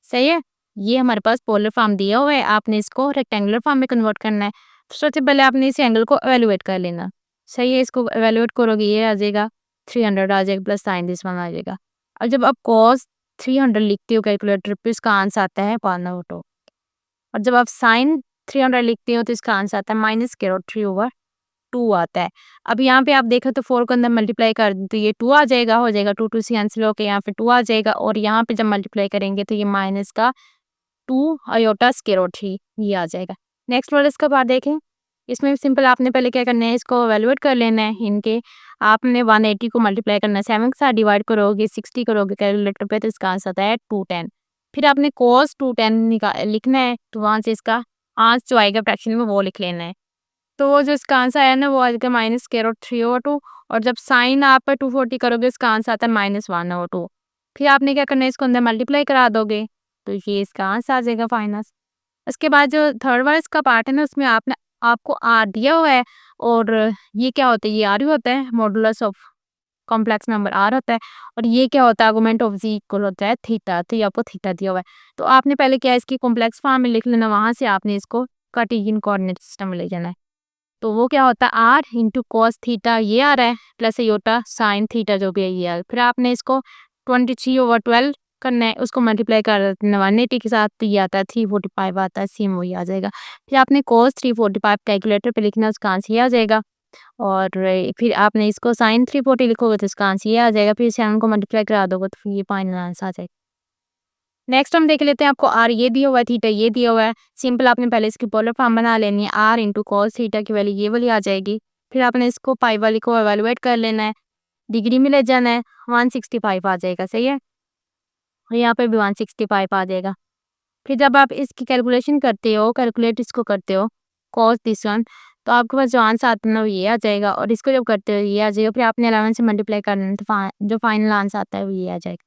सही है, ये हमारे पास पोलर फॉर्म दिया हुआ है, आपने इसको रेक्टेंगुलर फॉर्म में कन्वर्ट करना है। तो सबसे पहले आपने इस एंगल को एवेलुएट कर लेना। सही है, इसको एवेलुएट करोगे ये आ जाएगा 300 आ जाएगा, प्लस साइन दिस वन आ जाएगा। और जब आप cos 300 लिखते हो कैलकुलेटर पे, इसका आंसर आता है 1/2। और जब आप साइन 300 लिखते हो तो इसका आंसर आता है -√3/2 आता है। अब यहाँ पे आप देखो तो 4 को अंदर मल्टीप्लाई कर दें तो ये 2 आ जाएगा, हो जाएगा 2 2 से कैंसिल होके यहाँ पे 2 आ जाएगा, और यहाँ पे जब मल्टीप्लाई करेंगे तो ये माइनस का 2 आयोटा स्क्वायर-3 ये आ जाएगा। नेक्स्ट वाला इसका पार्ट देखें। इसमें भी सिंपल आपने पहले क्या करना है, इसको इवैल्यूएट कर लेना है इनके। आपने 180 को मल्टीप्लाई करना है 7 के साथ, डिवाइड करोगे 60 करोगे कैलकुलेटर पे तो इसका आंसर आता है 210। फिर आपने cos 210 लिखना है, तो वहाँ से इसका आंसर जो आएगा फ्रैक्शन में वो लिख लेना है। तो वो जो इसका आंसर आया ना वो आएगा -√3/2, और जब साइन आप 240 करोगे इसका आंसर आता है -1/2। फिर आपने क्या करना है, इसको अंदर मल्टीप्लाई करा दोगे तो ये इसका आंसर आ जाएगा फाइनल। उसके बाद जो थर्ड वाला इसका पार्ट है ना, उसमें आपने आपको आर दिया हुआ है, और ये क्या होता है, ये आर ही होता है, modulus of complex number R होता है, और ये क्या होता है, आर्गुमेंट ऑफ जी इक्वल होता है थीटा। तो ये आपको थीटा दिया हुआ है, तो आपने पहले क्या है इसकी कॉम्प्लेक्स फॉर्म में लिख लेना, वहां से आपने इसको कार्टेशियन कोऑर्डिनेट सिस्टम में ले जाना है। तो वो क्या होता है, आर इंटू कॉस थीटा ये आ रहा है, प्लस योटा साइन थीटा जो भी है ये आ रहा है। फिर आपने इसको 23/12 करना है, उसको मल्टीप्लाई कर 180 के साथ, तो ये आता है 345 आता है, सेम वही आ जाएगा। फिर आपने cos 345 कैलकुलेटर पे लिखना है, उसका आंसर ये आ जाएगा। और फिर आपने इसको साइन 340 लिखोगे तो इसका आंसर ये आ जाएगा। फिर 7 को मल्टीप्लाई करा दोगे तो फिर ये फाइनल आंसर आ जाएगा। नेक्स्ट हम देख लेते हैं, आपको आर ये दिया हुआ है, थीटा ये दिया हुआ है। सिंपल आपने पहले इसकी पोलर फॉर्म बना लेनी है, आर इंटू कॉस थीटा की वैल्यू ये वाली आ जाएगी। फिर आपने इसको पाई वाली को एवेलुएट कर लेना है, डिग्री में ले जाना है, 165 आ जाएगा, सही है। और यहाँ पे भी 165 आ जाएगा। फिर जब आप इसकी कैलकुलेशन करते हो, कैलकुलेट इसको करते हो कॉस दिस वन, तो आपके पास जो आंसर आता है ना वो ये आ जाएगा, और इसको जब करते हो ये आ जाएगा। फिर आपने 11 से मल्टीप्लाई करना है, तो जो फाइनल आंसर आता है वो ये आ जाएगा।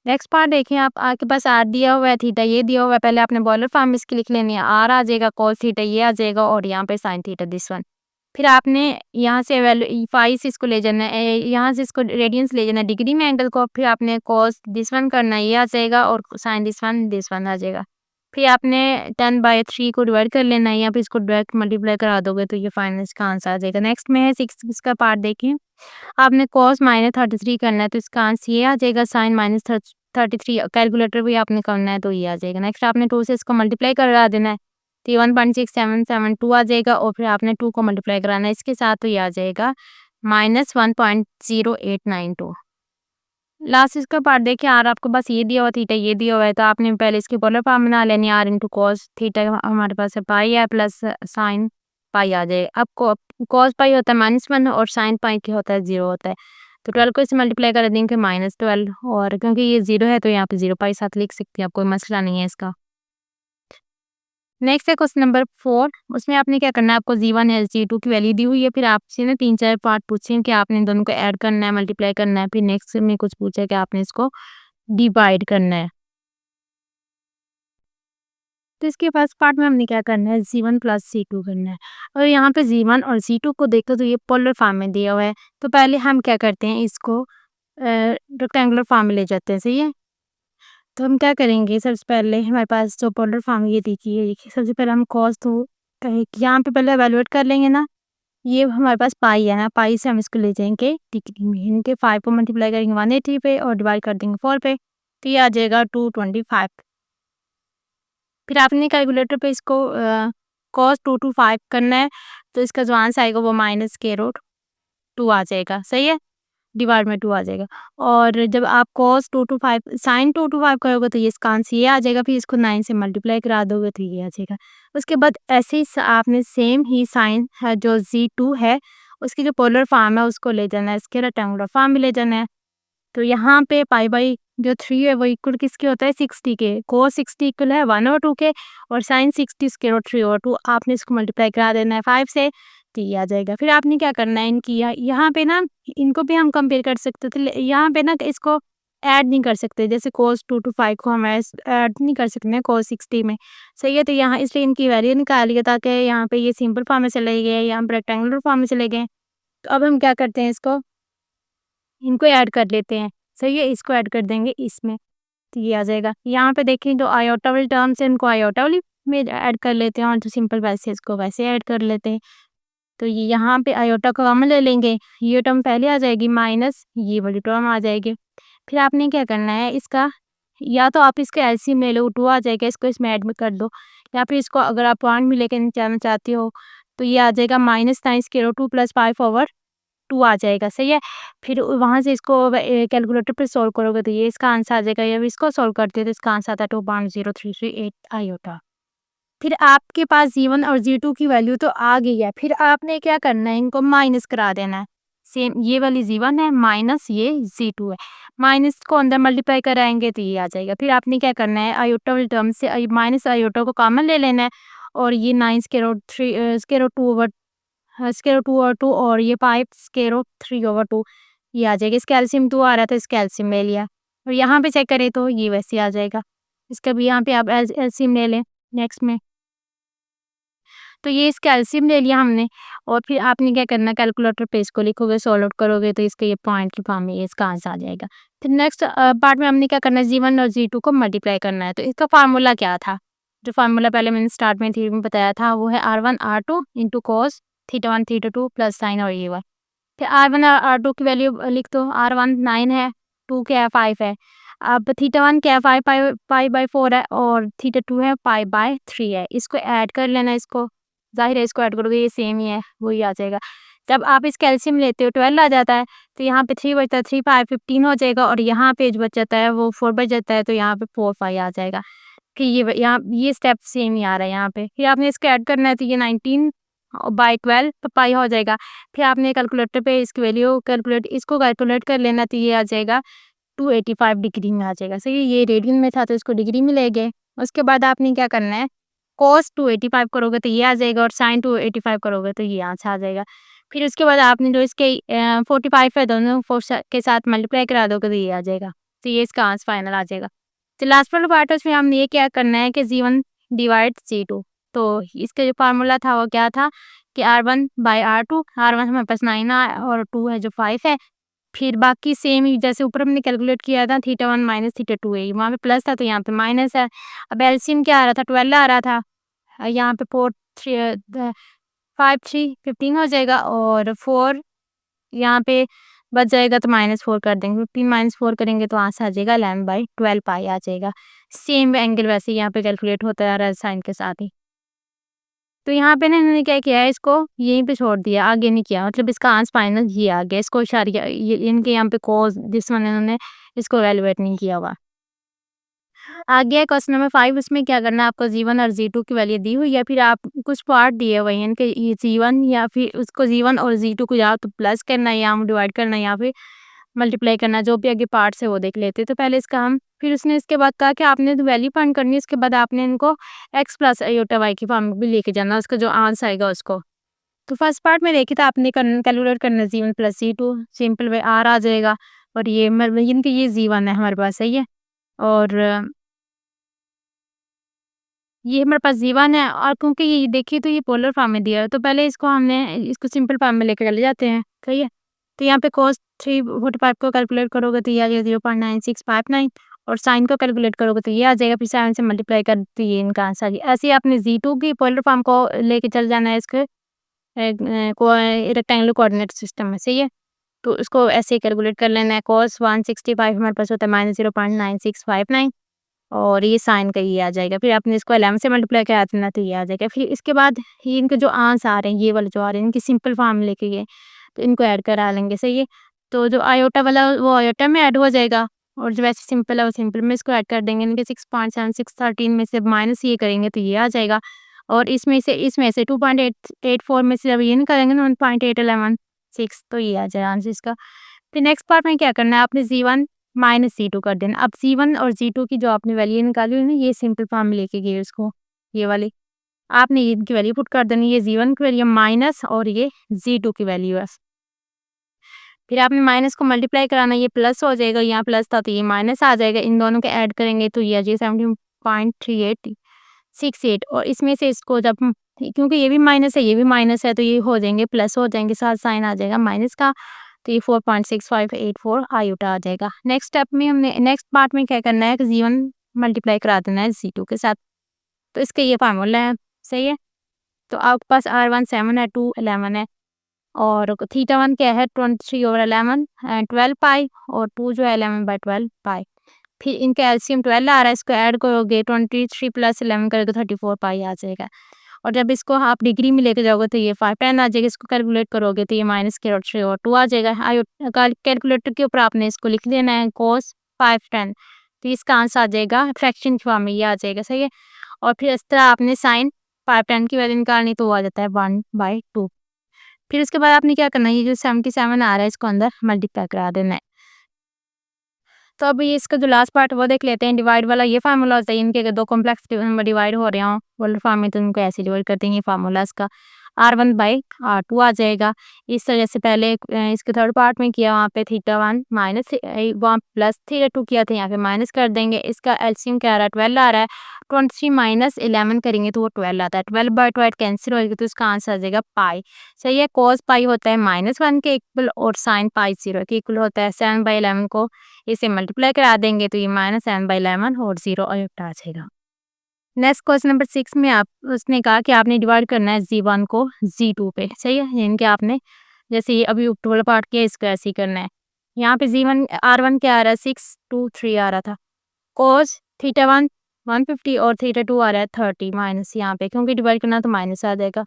नेक्स्ट पार्ट देखें, आप आपके पास आर दिया हुआ है, थीटा ये दिया हुआ है। पहले आपने बॉयलर फॉर्म में इसकी लिख लेनी है, आर आ जाएगा, कॉस थीटा ये आ जाएगा, और यहाँ पे साइन थीटा दिस वन। फिर आपने यहाँ से वैल्यू फाई से इसको ले जाना है, यहाँ से इसको रेडियंस ले जाना है डिग्री में एंगल को। फिर आपने कॉस दिस वन करना है, ये आ जाएगा, और साइन दिस वन आ जाएगा। फिर आपने 10/3 को डिवाइड कर लेना है, यहाँ पे इसको डायरेक्ट मल्टीप्लाई करा दोगे तो ये फाइनल इसका आंसर आ जाएगा। नेक्स्ट में है 6 का पार्ट देखिए, आपने cos -33 करना है तो इसका आंसर ये आ जाएगा, साइन -33 कैलकुलेटर भी आपने करना है तो ये आ जाएगा। नेक्स्ट आपने 2 से इसको मल्टीप्लाई करा देना है, तो 1.6772 आ जाएगा, और फिर आपने 2 को मल्टीप्लाई कराना है इसके साथ, तो ये आ जाएगा -1.0892। लास्ट इसका पार्ट देखिए, आर आपको बस ये दिया हुआ, थीटा ये दिया हुआ है, तो आपने पहले इसकी पोलर फॉर्म बना लेनी है, आर इंटू कॉस थीटा हमारे पास है पाई है, प्लस साइन पाई आ जाए। अब कॉस पाई होता है -1 और साइन पाई की होता है 0 होता है, तो 12 को इससे मल्टीप्लाई कर देंगे -12, और क्योंकि ये 0 है तो यहाँ पे 0 पाई साथ लिख सकते हैं, आप कोई मसला नहीं है इसका। नेक्स्ट है क्वेश्चन नंबर 4, उसमें आपने क्या करना है, आपको जी1 या जी2 की वैल्यू दी हुई है, फिर आपसे ना 3-4 पार्ट पूछे हैं कि आपने इन दोनों को ऐड करना है, मल्टीप्लाई करना है। फिर नेक्स्ट में कुछ पूछा है कि आपने इसको डिवाइड करना है। तो इसके फर्स्ट पार्ट में हमने क्या करना है, जी1 प्लस जी2 करना है, और यहाँ पे जी1 और जी2 को देखो तो ये पोलर फॉर्म में दिया हुआ है। तो पहले हम क्या करते हैं, इसको रेक्टेंगुलर फॉर्म में ले जाते हैं, सही है। तो हम क्या करेंगे, सबसे पहले हमारे पास जो पोलर फॉर्म ये देखिए, सबसे पहले हम कॉस तो कहे यहाँ पे पहले एवेलुएट कर लेंगे ना, ये हमारे पास पाई है ना, पाई से हम इसको ले जाएंगे डिग्री में, इनके 5 को मल्टीप्लाई करेंगे 180 पे और डिवाइड कर देंगे 4 पे, तो ये आ जाएगा 225। फिर आपने कैलकुलेटर पे इसको cos 225 करना है, तो इसका जो आंसर आएगा वो -√2 आ जाएगा, सही है, डिवाइड में 2 आ जाएगा। और जब आप cos 225 sin 225 करोगे तो ये इसका आंसर ये आ जाएगा, फिर इसको 9 से मल्टीप्लाई करा दोगे तो ये आ जाएगा। उसके बाद ऐसे ही आपने सेम ही साइन जो जी2 है उसकी जो पोलर फॉर्म है उसको ले जाना है, इसके रेक्टेंगुलर फॉर्म में ले जाना है। तो यहाँ पे पाई बाई जो 3 है वो इक्वल किसके होता है, 60 के। cos 60 इक्वल है 1/2 के, और sin 60 स्क्वायर 3/2। आपने इसको मल्टीप्लाई करा देना है 5 से, तो ये आ जाएगा। फिर आपने क्या करना है, इनकी यहाँ पे ना इनको भी हम कंपेयर कर सकते थे, यहाँ पे ना इसको ऐड नहीं कर सकते, जैसे cos 225 को हम ऐड नहीं कर सकते हैं cos 60 में, सही है। तो यहाँ इसलिए इनकी वैल्यू निकालिए, ताकि यहाँ पे ये सिंपल फॉर्म में चले गए, यहाँ पे रेक्टेंगुलर फॉर्म में चले गए। तो अब हम क्या करते हैं, इसको इनको ऐड कर लेते हैं, सही है, इसको ऐड कर देंगे इसमें, तो ये आ जाएगा। यहाँ पे देखिए जो आयोटा वाली टर्म्स है इनको आयोटा वाली में ऐड कर लेते हैं, और जो सिंपल वैसे इसको वैसे ऐड कर लेते हैं। तो ये यहाँ पे आयोटा को कॉमन ले लेंगे, ये टर्म पहले आ जाएगी माइनस ये वाली टर्म आ जाएगी। फिर आपने क्या करना है इसका, या तो आप इसका एलसीएम ले लो, 2 आ जाएगा, इसको इसमें ऐड में कर दो, या फिर इसको अगर आप पॉइंट में लेके जाना चाहते हो तो ये आ जाएगा -9√2 + 5/2 आ जाएगा, सही है। फिर वहाँ से इसको कैलकुलेटर पे सॉल्व करोगे तो ये इसका आंसर आ जाएगा, या इसको सॉल्व करते हो तो इसका आंसर आता है 2.0338 आयोटा। फिर आपके पास G1 और G2 की वैल्यू तो आ गई है, फिर आपने क्या करना है, इनको माइनस करा देना है। सेम ये वाली G1 है माइनस ये G2 है, माइनस को अंदर मल्टीप्लाई कराएंगे तो ये आ जाएगा। फिर आपने क्या करना है, आयोटा वाली टर्म से माइनस आयोटा को कॉमन ले लेना है, और ये 9 square root 2 over square root 2 और 2, और ये 5 स्क्वायर रूट 3/2 ये आ जाएगा। इसका एलसीएम 2 आ रहा था, इसका एलसीएम ले लिया, और यहाँ पे चेक करें तो ये वैसे आ जाएगा। इसका भी यहाँ पे आप एलसीएम ले लें नेक्स्ट में। तो ये इसका एलसीएम ले लिया हमने, और फिर आपने क्या करना है, कैलकुलेटर पे इसको लिखोगे, सॉल्व आउट करोगे तो इसका ये पॉइंट की फॉर्म में ये इसका आंसर आ जाएगा। फिर नेक्स्ट पार्ट में हमने क्या करना है, G1 और G2 को मल्टीप्लाई करना है। तो इसका फार्मूला क्या था, जो फार्मूला पहले मैंने स्टार्ट में थ्योरी में बताया था, वो है R1 R2 into cos theta 1 theta 2 plus sign और ये वाला। फिर R1 और R2 की वैल्यू लिख दो, R1 9 है, 2 क्या है 5 है। अब थीटा 1 क्या है 5/4 है, और थीटा 2 है 5/3 है। इसको ऐड कर लेना, इसको ज़ाहिर है इसको ऐड करोगे ये सेम ही है, वही आ जाएगा। जब आप इसका एलसीएम लेते हो 12 आ जाता है, तो यहाँ पे 3 बचता है, 3 5 15 हो जाएगा, और यहाँ पे जो बच जाता है वो 4 बच जाता है, तो यहाँ पे 4 5 आ जाएगा। कि यहाँ ये स्टेप सेम ही आ रहा है यहाँ पे। फिर आपने इसको ऐड करना है तो ये 19/12 पाई हो जाएगा। फिर आपने कैलकुलेटर पे इसकी वैल्यू इसको कैलकुलेट कर लेना, तो ये आ जाएगा 285 डिग्री में आ जाएगा। सही है, ये रेडियन में था तो इसको डिग्री में ले गए। उसके बाद आपने क्या करना है, कॉस 285 करोगे तो ये आ जाएगा, और साइन 285 करोगे तो ये आंसर आ जाएगा। फिर उसके बाद आपने जो इसके 45 है दोनों के साथ मल्टीप्लाई करा दोगे तो ये आ जाएगा। तो ये इसका आंसर फाइनल आ जाएगा। तो लास्ट वाला पार्ट है, उसमें हमने ये क्या करना है कि G1 डिवाइड G2। तो इसका जो फार्मूला था वो क्या था कि R1/R2, R1 हमारे पास 9 है और 2 है जो 5 है। फिर बाकी सेम ही जैसे ऊपर हमने कैलकुलेट किया था, थीटा 1 माइनस थीटा 2 है, वहाँ पे प्लस था तो यहाँ पे माइनस है। अब एलसीएम क्या आ रहा था, 12 आ रहा था, यहाँ पे 5 3 15 हो जाएगा, और 4 यहाँ पे बच जाएगा तो -4 कर देंगे, 15 -4 करेंगे तो आंसर आ जाएगा 11/12 पाई आ जाएगा। सेम एंगल वैसे यहाँ पे कैलकुलेट होता आ रहा है साइन के साथ ही। तो यहाँ पे ना इन्होंने क्या किया है, इसको यहीं पे छोड़ दिया, आगे नहीं किया, मतलब इसका आंसर फाइनल ये आ गया। इसको इशारिया ये इनके यहाँ पे कॉस जिस वन इन्होंने इसको इवैल्यूएट नहीं किया हुआ। आगे है क्वेश्चन नंबर 5, उसमें क्या करना है, आपको G1 और G2 की वैल्यू दी हुई है, फिर आप कुछ पार्ट दिए हुए हैं इनके, ये G1 या फिर उसको G1 और G2 को या तो प्लस करना है या हम डिवाइड करना है या फिर मल्टीप्लाई करना है, जो भी आगे पार्ट्स है वो देख लेते हैं। तो पहले इसका हम फिर उसने इसके बाद कहा कि आपने तो वैल्यू फाइंड करनी है, उसके बाद आपने इनको x प्लस आयोटा y की फॉर्म में भी लेके जाना, उसका जो आंसर आएगा उसको। तो फर्स्ट पार्ट में देखिए तो आपने कैलकुलेट करना है G1 plus G2, simple way R आ जाएगा, और ये इनके ये G1 है हमारे पास, सही है। और ये हमारे पास G1 है, और क्योंकि ये देखिए तो ये पोलर फॉर्म में दिया है, तो पहले इसको हमने इसको सिंपल फॉर्म में लेकर चले जाते हैं, सही है। तो यहाँ पे cos 3/45 को कैलकुलेट करोगे तो ये आ जाएगा 0.9659, और साइन को कैलकुलेट करोगे तो ये आ जाएगा, फिर साइन से मल्टीप्लाई कर तो ये इनका आंसर आ गया। ऐसे ही आपने G2 की पोलर फॉर्म को लेके चल जाना है इसके रेक्टेंगुलर कोऑर्डिनेट सिस्टम में, सही है। तो उसको ऐसे ही कैलकुलेट कर लेना है, cos 165 हमारे पास होता है -0.9659, और ये साइन का ये आ जाएगा। फिर आपने इसको 11 से मल्टीप्लाई करा देना तो ये आ जाएगा। फिर इसके बाद ये इनके जो आंसर आ रहे हैं, ये वाले जो आ रहे हैं, इनकी सिंपल फॉर्म लेके ये, तो इनको ऐड करा लेंगे, सही है। तो जो आयोटा वाला वो आयोटा में ऐड हो जाएगा, और जो वैसे सिंपल है वो सिंपल में इसको ऐड कर देंगे। इनके 6.7613 में से माइनस ये करेंगे तो ये आ जाएगा, और इसमें से 2.884 में से जब ये निकालेंगे ना 1.8116, तो ये आ जाएगा आंसर इसका। फिर नेक्स्ट पार्ट में क्या करना है, आपने G1 माइनस C2 कर देना। अब C1 और G2 की जो आपने वैल्यू निकाली हुई है ना, ये सिंपल फॉर्म में लेके गए उसको, ये वाली आपने इनकी वैल्यू पुट कर देनी, ये G1 की वैल्यू माइनस और ये G2 की वैल्यू है। फिर आपने माइनस को मल्टीप्लाई कराना, ये प्लस हो जाएगा, यहाँ प्लस था तो ये माइनस आ जाएगा, इन दोनों को ऐड करेंगे तो ये आ जाएगा 17.3868, और इसमें से इसको जब क्योंकि ये भी माइनस है ये भी माइनस है तो ये हो जाएंगे प्लस हो जाएंगे, साथ साइन आ जाएगा माइनस का, तो ये 4.6584 आयोटा आ जाएगा। नेक्स्ट स्टेप में हमने नेक्स्ट पार्ट में क्या करना है कि G1 मल्टीप्लाई करा देना है G2 के साथ, तो इसका ये फार्मूला है, सही है। तो आपके पास R1 7 है, 2 11 है, और थीटा 1 क्या है 23/11 एंड 12 पाई और 2 जो है 11/12 पाई। फिर इनका एलसीएम 12 आ रहा है, इसको ऐड करोगे 23 प्लस 11 करोगे 34 पाई आ जाएगा। और जब इसको आप डिग्री में लेके जाओगे तो ये 510 आ जाएगा, इसको कैलकुलेट करोगे तो ये -√3/2 आ जाएगा। कैलकुलेटर के ऊपर आपने इसको लिख देना है cos 510, तो इसका आंसर आ जाएगा फ्रैक्शन की फॉर्म में ये आ जाएगा, सही है। और फिर इस तरह आपने sin 510 की वैल्यू निकालनी तो वो आ जाता है 1/2। फिर उसके बाद आपने क्या करना है, ये जो 77 आ रहा है इसको अंदर मल्टीप्लाई करा देना है। तो अब ये इसका जो लास्ट पार्ट वो देख लेते हैं। डिवाइड वाला ये फार्मूला होता है, इनके अगर दो कॉम्प्लेक्स नंबर डिवाइड हो रहे हों पोलर फॉर्म में तो उनको ऐसे डिवाइड करते हैं। ये फार्मूला इसका R1/R2 आ जाएगा। इस तरह से पहले इसके थर्ड पार्ट में किया, वहाँ पे थीटा 1 माइनस वहाँ प्लस थीटा 2 किया था, यहाँ पे माइनस कर देंगे। इसका एलसीएम क्या आ रहा है 12 आ रहा है, 23 माइनस 11 करेंगे तो वो 12 आता है। 12/12 कैंसिल हो जाएगा तो इसका आंसर आ जाएगा पाई, सही है। cos पाई होता है -1 के इक्वल और sin पाई 0 के इक्वल होता है। 7/11 को इसे मल्टीप्लाई करा देंगे तो ये -7/11 और 0 आ जाएगा। नेक्स्ट क्वेश्चन नंबर 6 में आप उसने कहा कि आपने डिवाइड करना है Z1 को Z2 पे, सही है। यानी कि आपने जैसे ये अभी ऊपर वाला पार्ट किया इसको ऐसे ही करना है। यहाँ पे Z1 R1 क्या आ रहा है 6 2 3 आ रहा था। cos थीटा 1 150 और थीटा 2 आ रहा है 30 माइनस यहाँ पे, क्योंकि डिवाइड करना तो माइनस आ जाएगा।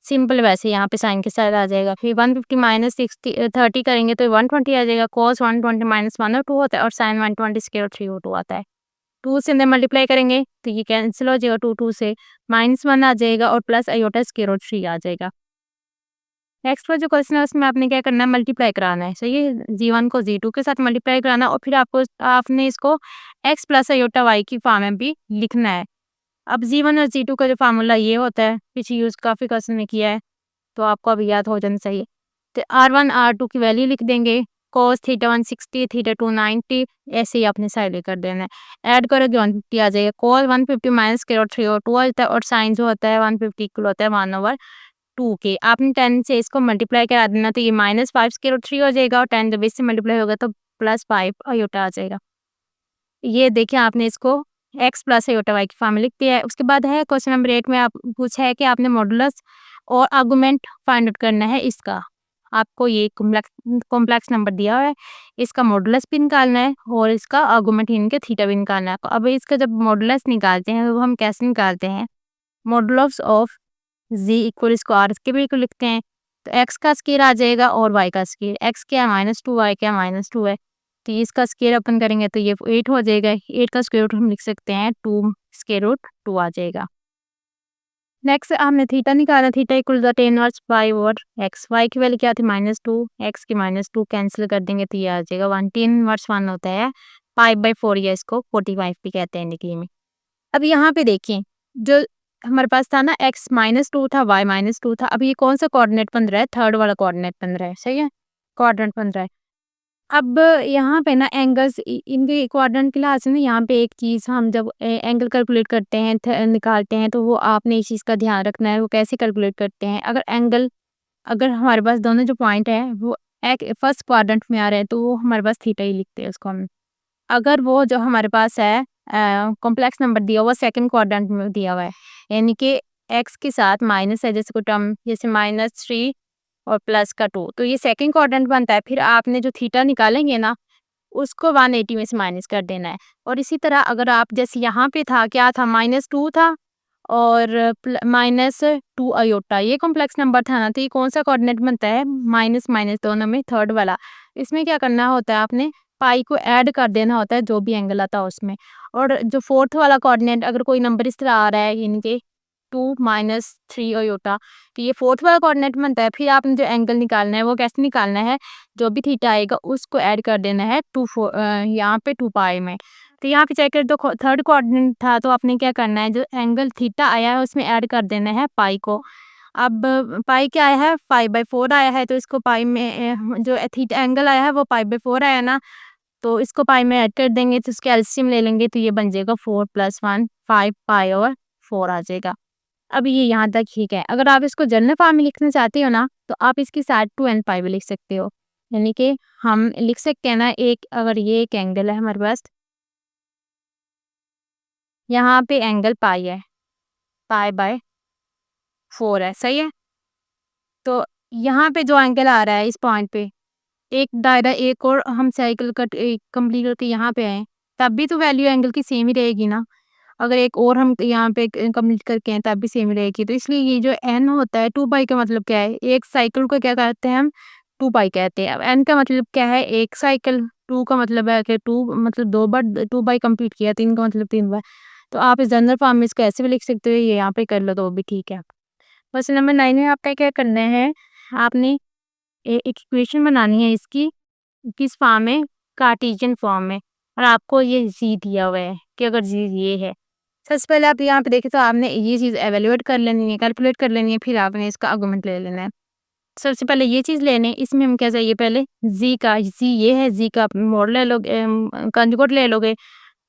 सिंपल वैसे यहाँ पे साइन के साथ आ जाएगा। फिर 150 माइनस 30 करेंगे तो 120 आ जाएगा। cos 120 माइनस 1/2 होता है और sin 120 स्क्वायर 3/2 आता है। 2 से अंदर मल्टीप्लाई करेंगे तो ये कैंसिल हो जाएगा, 2 से -1 आ जाएगा और प्लस आयोटा स्क्वायर 3 आ जाएगा। नेक्स्ट वाला जो क्वेश्चन है उसमें आपने क्या करना है मल्टीप्लाई कराना है, सही है। Z1 को Z2 के साथ मल्टीप्लाई कराना और फिर आपने इसको x प्लस आयोटा y की फॉर्म में भी लिखना है। अब Z1 और Z2 का जो फार्मूला ये होता है, पीछे यूज़ काफ़ी क्वेश्चन में किया है तो आपको अभी याद हो जाना चाहिए। तो R1 R2 की वैल्यू लिख देंगे। cos थीटा 1 60 थीटा 2 90 ऐसे ही आपने साइड कर देना है। ऐड करोगे 150 आ जाएगा। cos 150 माइनस स्क्वायर 3/2 आता है और साइन जो होता है 150 इक्वल होता है 1/2 के। आपने 10 से इसको मल्टीप्लाई करा देना तो ये -5 स्क्वायर 3 हो जाएगा और 10 जब इससे मल्टीप्लाई होगा तो +5 आयोटा आ जाएगा। ये देखिए आपने इसको x प्लस आयोटा y की फॉर्म में लिख दिया है। उसके बाद है क्वेश्चन नंबर 8 में आप पूछा है कि आपने मॉडुलस और आर्गुमेंट फाइंड आउट करना है इसका। आपको ये कॉम्प्लेक्स नंबर दिया हुआ है, इसका मॉडुलस भी निकालना है और इसका आर्गुमेंट इनके थीटा भी निकालना है। अब इसका जब मॉडुलस निकालते हैं तो हम कैसे निकालते हैं, मॉडुलस ऑफ z इक्वल इसको r के भी इक्वल लिखते हैं। तो x का स्क्वायर आ जाएगा और y का स्क्वायर, x क्या है -2 y क्या -2 है, तो इसका स्क्वायर ओपन करेंगे तो ये 8 हो जाएगा। 8 का स्क्वायर रूट हम लिख सकते हैं 2 स्क्वायर रूट 2 आ जाएगा। नेक्स्ट हमने थीटा निकाला, theta equal to tan inverse pi over x, y की वैल्यू क्या थी -2, x की -2 कैंसिल कर देंगे तो ये आ जाएगा 1। tan इनवर्स 1 होता है पाई/4 या इसको 45 भी कहते हैं डिग्री में। अब यहाँ पे देखिए जो हमारे पास था ना x -2 था y -2 था, अब ये कौन सा कोऑर्डिनेट बन रहा है, थर्ड वाला कोऑर्डिनेट बन रहा है, सही है, क्वाड्रेंट बन रहा है। अब यहाँ पे ना एंगल्स इनके क्वाड्रेंट के लिहाज से ना यहाँ पे एक चीज़ हम जब एंगल कैलकुलेट करते हैं निकालते हैं तो वो आपने इस चीज़ का ध्यान रखना है वो कैसे कैलकुलेट करते हैं। अगर हमारे पास दोनों जो पॉइंट है वो एक फर्स्ट क्वाड्रेंट में आ रहे हैं तो वो हमारे पास थीटा ही लिखते हैं उसको हम। अगर वो जो हमारे पास है कॉम्प्लेक्स नंबर दिया हुआ सेकंड क्वाड्रेंट में दिया हुआ है, यानी कि एक्स के साथ माइनस है, जैसे कोई टर्म जैसे -3 और प्लस का 2 तो ये सेकंड क्वाड्रेंट बनता है। फिर आपने जो थीटा निकालेंगे ना उसको 180 में से माइनस कर देना है। और इसी तरह अगर आप जैसे यहाँ पे था क्या था -2 था और -2 अयोटा ये कॉम्प्लेक्स नंबर था ना, तो ये कौन सा कोऑर्डिनेट बनता है, माइनस माइनस दोनों में थर्ड वाला। इसमें क्या करना होता है आपने पाई को ऐड कर देना होता है जो भी एंगल आता है उसमें। और जो फोर्थ वाला कोऑर्डिनेट अगर कोई नंबर इस तरह आ रहा है यानी कि 2 -3 अयोटा तो ये फोर्थ वाला कोऑर्डिनेट बनता है। फिर आपने जो एंगल निकालना है वो कैसे निकालना है, जो भी थीटा आएगा उसको ऐड कर देना है यहाँ पे 2 पाई में। तो यहाँ पे चेक करें तो थर्ड कोऑर्डिनेट था तो आपने क्या करना है जो एंगल थीटा आया है उसमें ऐड कर देना है पाई को। अब पाई क्या आया है 5/4 आया है तो इसको पाई में जो थीटा एंगल आया है वो 5/4 आया ना, तो इसको पाई में ऐड कर देंगे तो इसके एलसीएम ले लेंगे तो ये बन जाएगा 4 + 1 5 पाई ओवर 4 आ जाएगा। अब ये यहाँ तक ठीक है। अगर आप इसको जनरल फॉर्म में लिखना चाहते हो ना तो आप इसकी साइड 2n पाई भी लिख सकते हो। यानी कि हम लिख सकते हैं ना एक अगर ये एक एंगल है हमारे पास, यहाँ पे एंगल पाई है, पाई/4 है, सही है। तो यहाँ पे जो एंगल आ रहा है इस पॉइंट पे, एक दायरा एक और हम साइकिल कट कंप्लीट करके यहाँ पे आए, तब भी तो वैल्यू एंगल की सेम ही रहेगी ना। अगर एक और हम यहाँ पे कंप्लीट करके आए तब भी सेम ही रहेगी। तो इसलिए ये जो एन होता है 2 पाई का मतलब क्या है? एक साइकिल को क्या कहते हैं हम? 2 पाई कहते हैं। अब एन का मतलब क्या है? एक साइकिल, 2 का मतलब है कि 2 मतलब 2 बार 2 पाई कंप्लीट किया, 3 का मतलब 3 बार। तो आप इस जनरल फॉर्म में इसको ऐसे भी लिख सकते हो, ये यहाँ पे कर लो तो वो भी ठीक है। क्वेश्चन नंबर 9 में आपका क्या करना है? आपने एक इक्वेशन बनानी है इसकी, किस फॉर्म में? कार्टेशियन फॉर्म में। और आपको ये जी दिया हुआ है कि अगर जी ये है, सबसे पहले आप यहाँ पे देखें तो आपने ये चीज़ इवैल्यूएट कर लेनी है, कैलकुलेट कर लेनी है, फिर आपने इसका आर्गुमेंट ले लेना है। सबसे पहले ये चीज़ लेनी है, इसमें हम क्या चाहिए पहले? जी का, जी ये है, जी का मॉड ले लोगे, कंजुगेट ले लोगे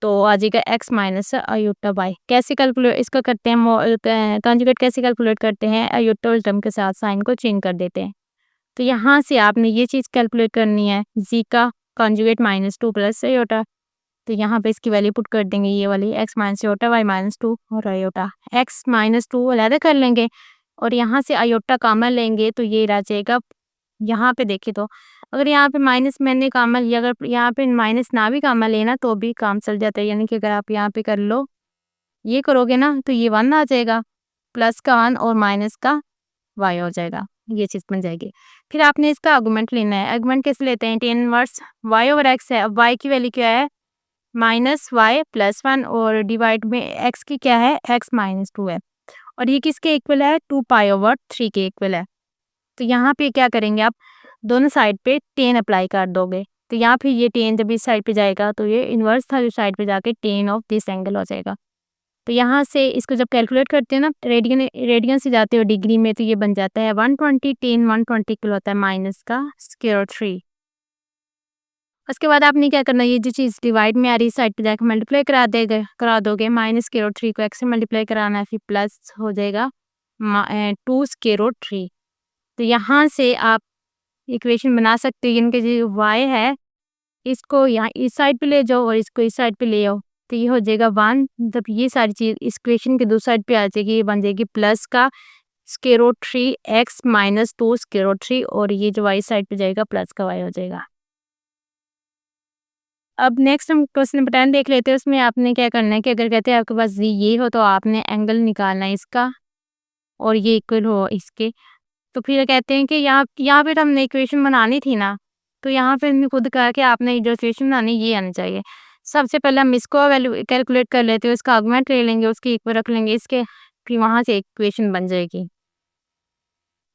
तो आ जाएगा x माइनस आयोटा y। कैसे कैलकुलेट इसका करते हैं? कंजुगेट कैसे कैलकुलेट करते हैं? आयोटा टर्म के साथ साइन को चेंज कर देते हैं। तो यहाँ से आपने ये चीज़ कैलकुलेट करनी है, जी का कंजुगेट माइनस 2 प्लस आयोटा। तो यहाँ पे इसकी वैल्यू पुट कर देंगे, ये वाली x minus iota y minus 2 और आयोटा। x माइनस 2 अलग कर लेंगे और यहाँ से आयोटा कॉमन लेंगे तो ये रह जाएगा। यहाँ पे देखें तो अगर यहाँ पे माइनस मैंने कॉमन लिया, अगर यहाँ पे माइनस ना भी कॉमन लेना तो भी काम चल जाता है। यानी कि अगर आप यहाँ पे कर लो, ये करोगे ना तो ये 1 आ जाएगा, प्लस का 1 और माइनस का y हो जाएगा। ये चीज़ बन जाएगी। फिर आपने इसका आर्गुमेंट लेना है। आर्गुमेंट कैसे लेते हैं? tan inverse y over x है। अब y की वैल्यू क्या है? माइनस y प्लस 1 और डिवाइड में x की क्या है? x माइनस 2 है। और ये किसके इक्वल है? 2 पाई ओवर 3 के इक्वल है। तो यहाँ पे क्या करेंगे आप? दोनों साइड पे tan अप्लाई कर दोगे। तो यहाँ पे ये tan जब इस साइड पे जाएगा तो ये इनवर्स था जो साइड पे जाके tan ऑफ दिस एंगल हो जाएगा। तो यहाँ से इसको जब कैलकुलेट करते हैं ना, रेडियन से जाते हो डिग्री में, तो ये बन जाता है 120 tan 120 इक्वल होता है माइनस का स्क्वायर रूट 3। उसके बाद आपने क्या करना है? ये जो चीज़ डिवाइड में आ रही है साइड पे जाकर मल्टीप्लाई करा दोगे। माइनस स्क्वायर रूट 3 को x से मल्टीप्लाई कराना है, फिर प्लस हो जाएगा 2 स्क्वायर रूट 3। तो यहाँ से आप इक्वेशन बना सकते हो, यानी कि जो y है इसको यहाँ इस साइड पे ले जाओ और इसको इस साइड पे ले आओ, तो ये हो जाएगा 1। जब ये सारी चीज़ इस इक्वेशन के दो साइड पे आ जाएगी, ये बन जाएगी प्लस का square root 3 x minus 2 square root 3 और ये जो y साइड पे जाएगा प्लस का y हो जाएगा। अब नेक्स्ट हम क्वेश्चन नंबर 10 देख लेते हैं। उसमें आपने क्या करना है कि अगर कहते हैं आपके पास ये हो तो आपने एंगल निकालना है इसका और ये इक्वल हो इसके। तो फिर कहते हैं कि यहाँ यहाँ पे हमने इक्वेशन बनानी थी ना, तो यहाँ पे हमने खुद कहा कि आपने जो इक्वेशन बनानी ये आनी चाहिए। सबसे पहले हम इसको वैल्यू कैलकुलेट कर लेते हैं, इसका आर्गुमेंट ले लेंगे, उसके इक्वल रख लेंगे इसके, फिर वहाँ से इक्वेशन बन जाएगी।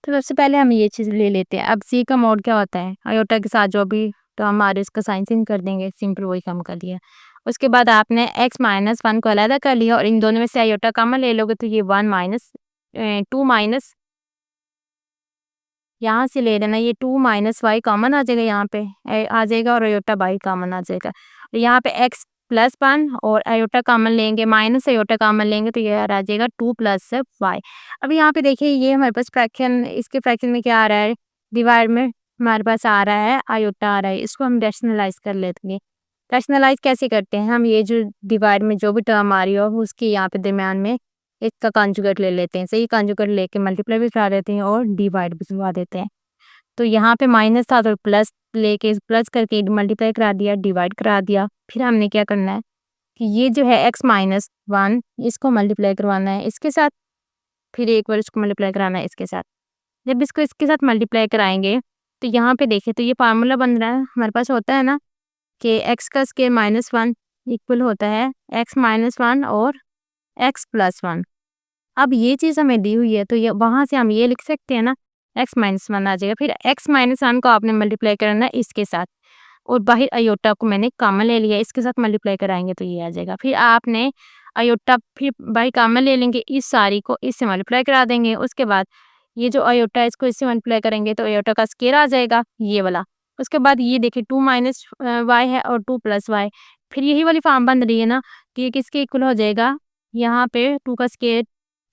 तो सबसे पहले हम ये चीज़ ले लेते हैं। अब सी का मोड क्या होता है? आयोटा के साथ जो भी तो हम आर इसका साइन चेंज कर देंगे, सिंपल वही काम कर दिया। उसके बाद आपने x माइनस 1 को अलग कर लिया और इन दोनों में से आयोटा कॉमन ले लोगे तो ये 1 माइनस 2 माइनस यहाँ से ले लेना, ये 2 माइनस वाई कॉमन आ जाएगा, यहाँ पे आ जाएगा और आयोटा बाई कॉमन आ जाएगा। और यहाँ पे x प्लस 1 और आयोटा कॉमन लेंगे, माइनस आयोटा कॉमन लेंगे तो ये आ जाएगा 2 प्लस वाई। अब यहाँ पे देखिए ये हमारे पास फ्रैक्शन, इसके फ्रैक्शन में क्या आ रहा है? डिवाइड में हमारे पास आ रहा है आयोटा आ रहा है, इसको हम रैशनलाइज कर लेंगे। रैशनलाइज कैसे करते हैं? हम ये जो डिवाइड में जो भी टर्म आ रही हो उसके यहाँ पे दरम्यान में इसका कॉन्जुगेट ले लेते हैं। सही कॉन्जुगेट लेके मल्टीप्लाई भी करा देते हैं और डिवाइड भी करवा देते हैं। तो यहाँ पे माइनस था तो प्लस लेके प्लस करके मल्टीप्लाई करा दिया, डिवाइड करा दिया। फिर हमने क्या करना है कि ये जो है x माइनस 1 इसको मल्टीप्लाई करवाना है इसके साथ, फिर एक बार इसको मल्टीप्लाई कराना है इसके साथ। जब इसको इसके साथ मल्टीप्लाई कराएंगे तो यहाँ पे देखिए तो ये फार्मूला बन रहा है हमारे पास, होता है ना कि x का स्क्वायर माइनस 1 इक्वल होता है x माइनस 1 और x प्लस 1। अब ये चीज़ हमें दी हुई है तो ये वहाँ से हम ये लिख सकते हैं ना, x माइनस 1 आ जाएगा। फिर x माइनस 1 को आपने मल्टीप्लाई करना है इसके साथ और बाहर आयोटा को मैंने कॉमन ले लिया, इसके साथ मल्टीप्लाई कराएंगे तो ये आ जाएगा। फिर आपने आयोटा फिर बाहर कॉमन ले लेंगे, इस सारी को इससे मल्टीप्लाई करा देंगे। उसके बाद ये जो आयोटा है इसको इससे मल्टीप्लाई करेंगे तो आयोटा का स्क्वायर आ जाएगा ये वाला। उसके बाद ये देखिए 2 माइनस वाई है और 2 प्लस वाई, फिर यही वाली फॉर्म बन रही है ना कि ये किसके इक्वल हो जाएगा? यहाँ पे 2 का स्क्वायर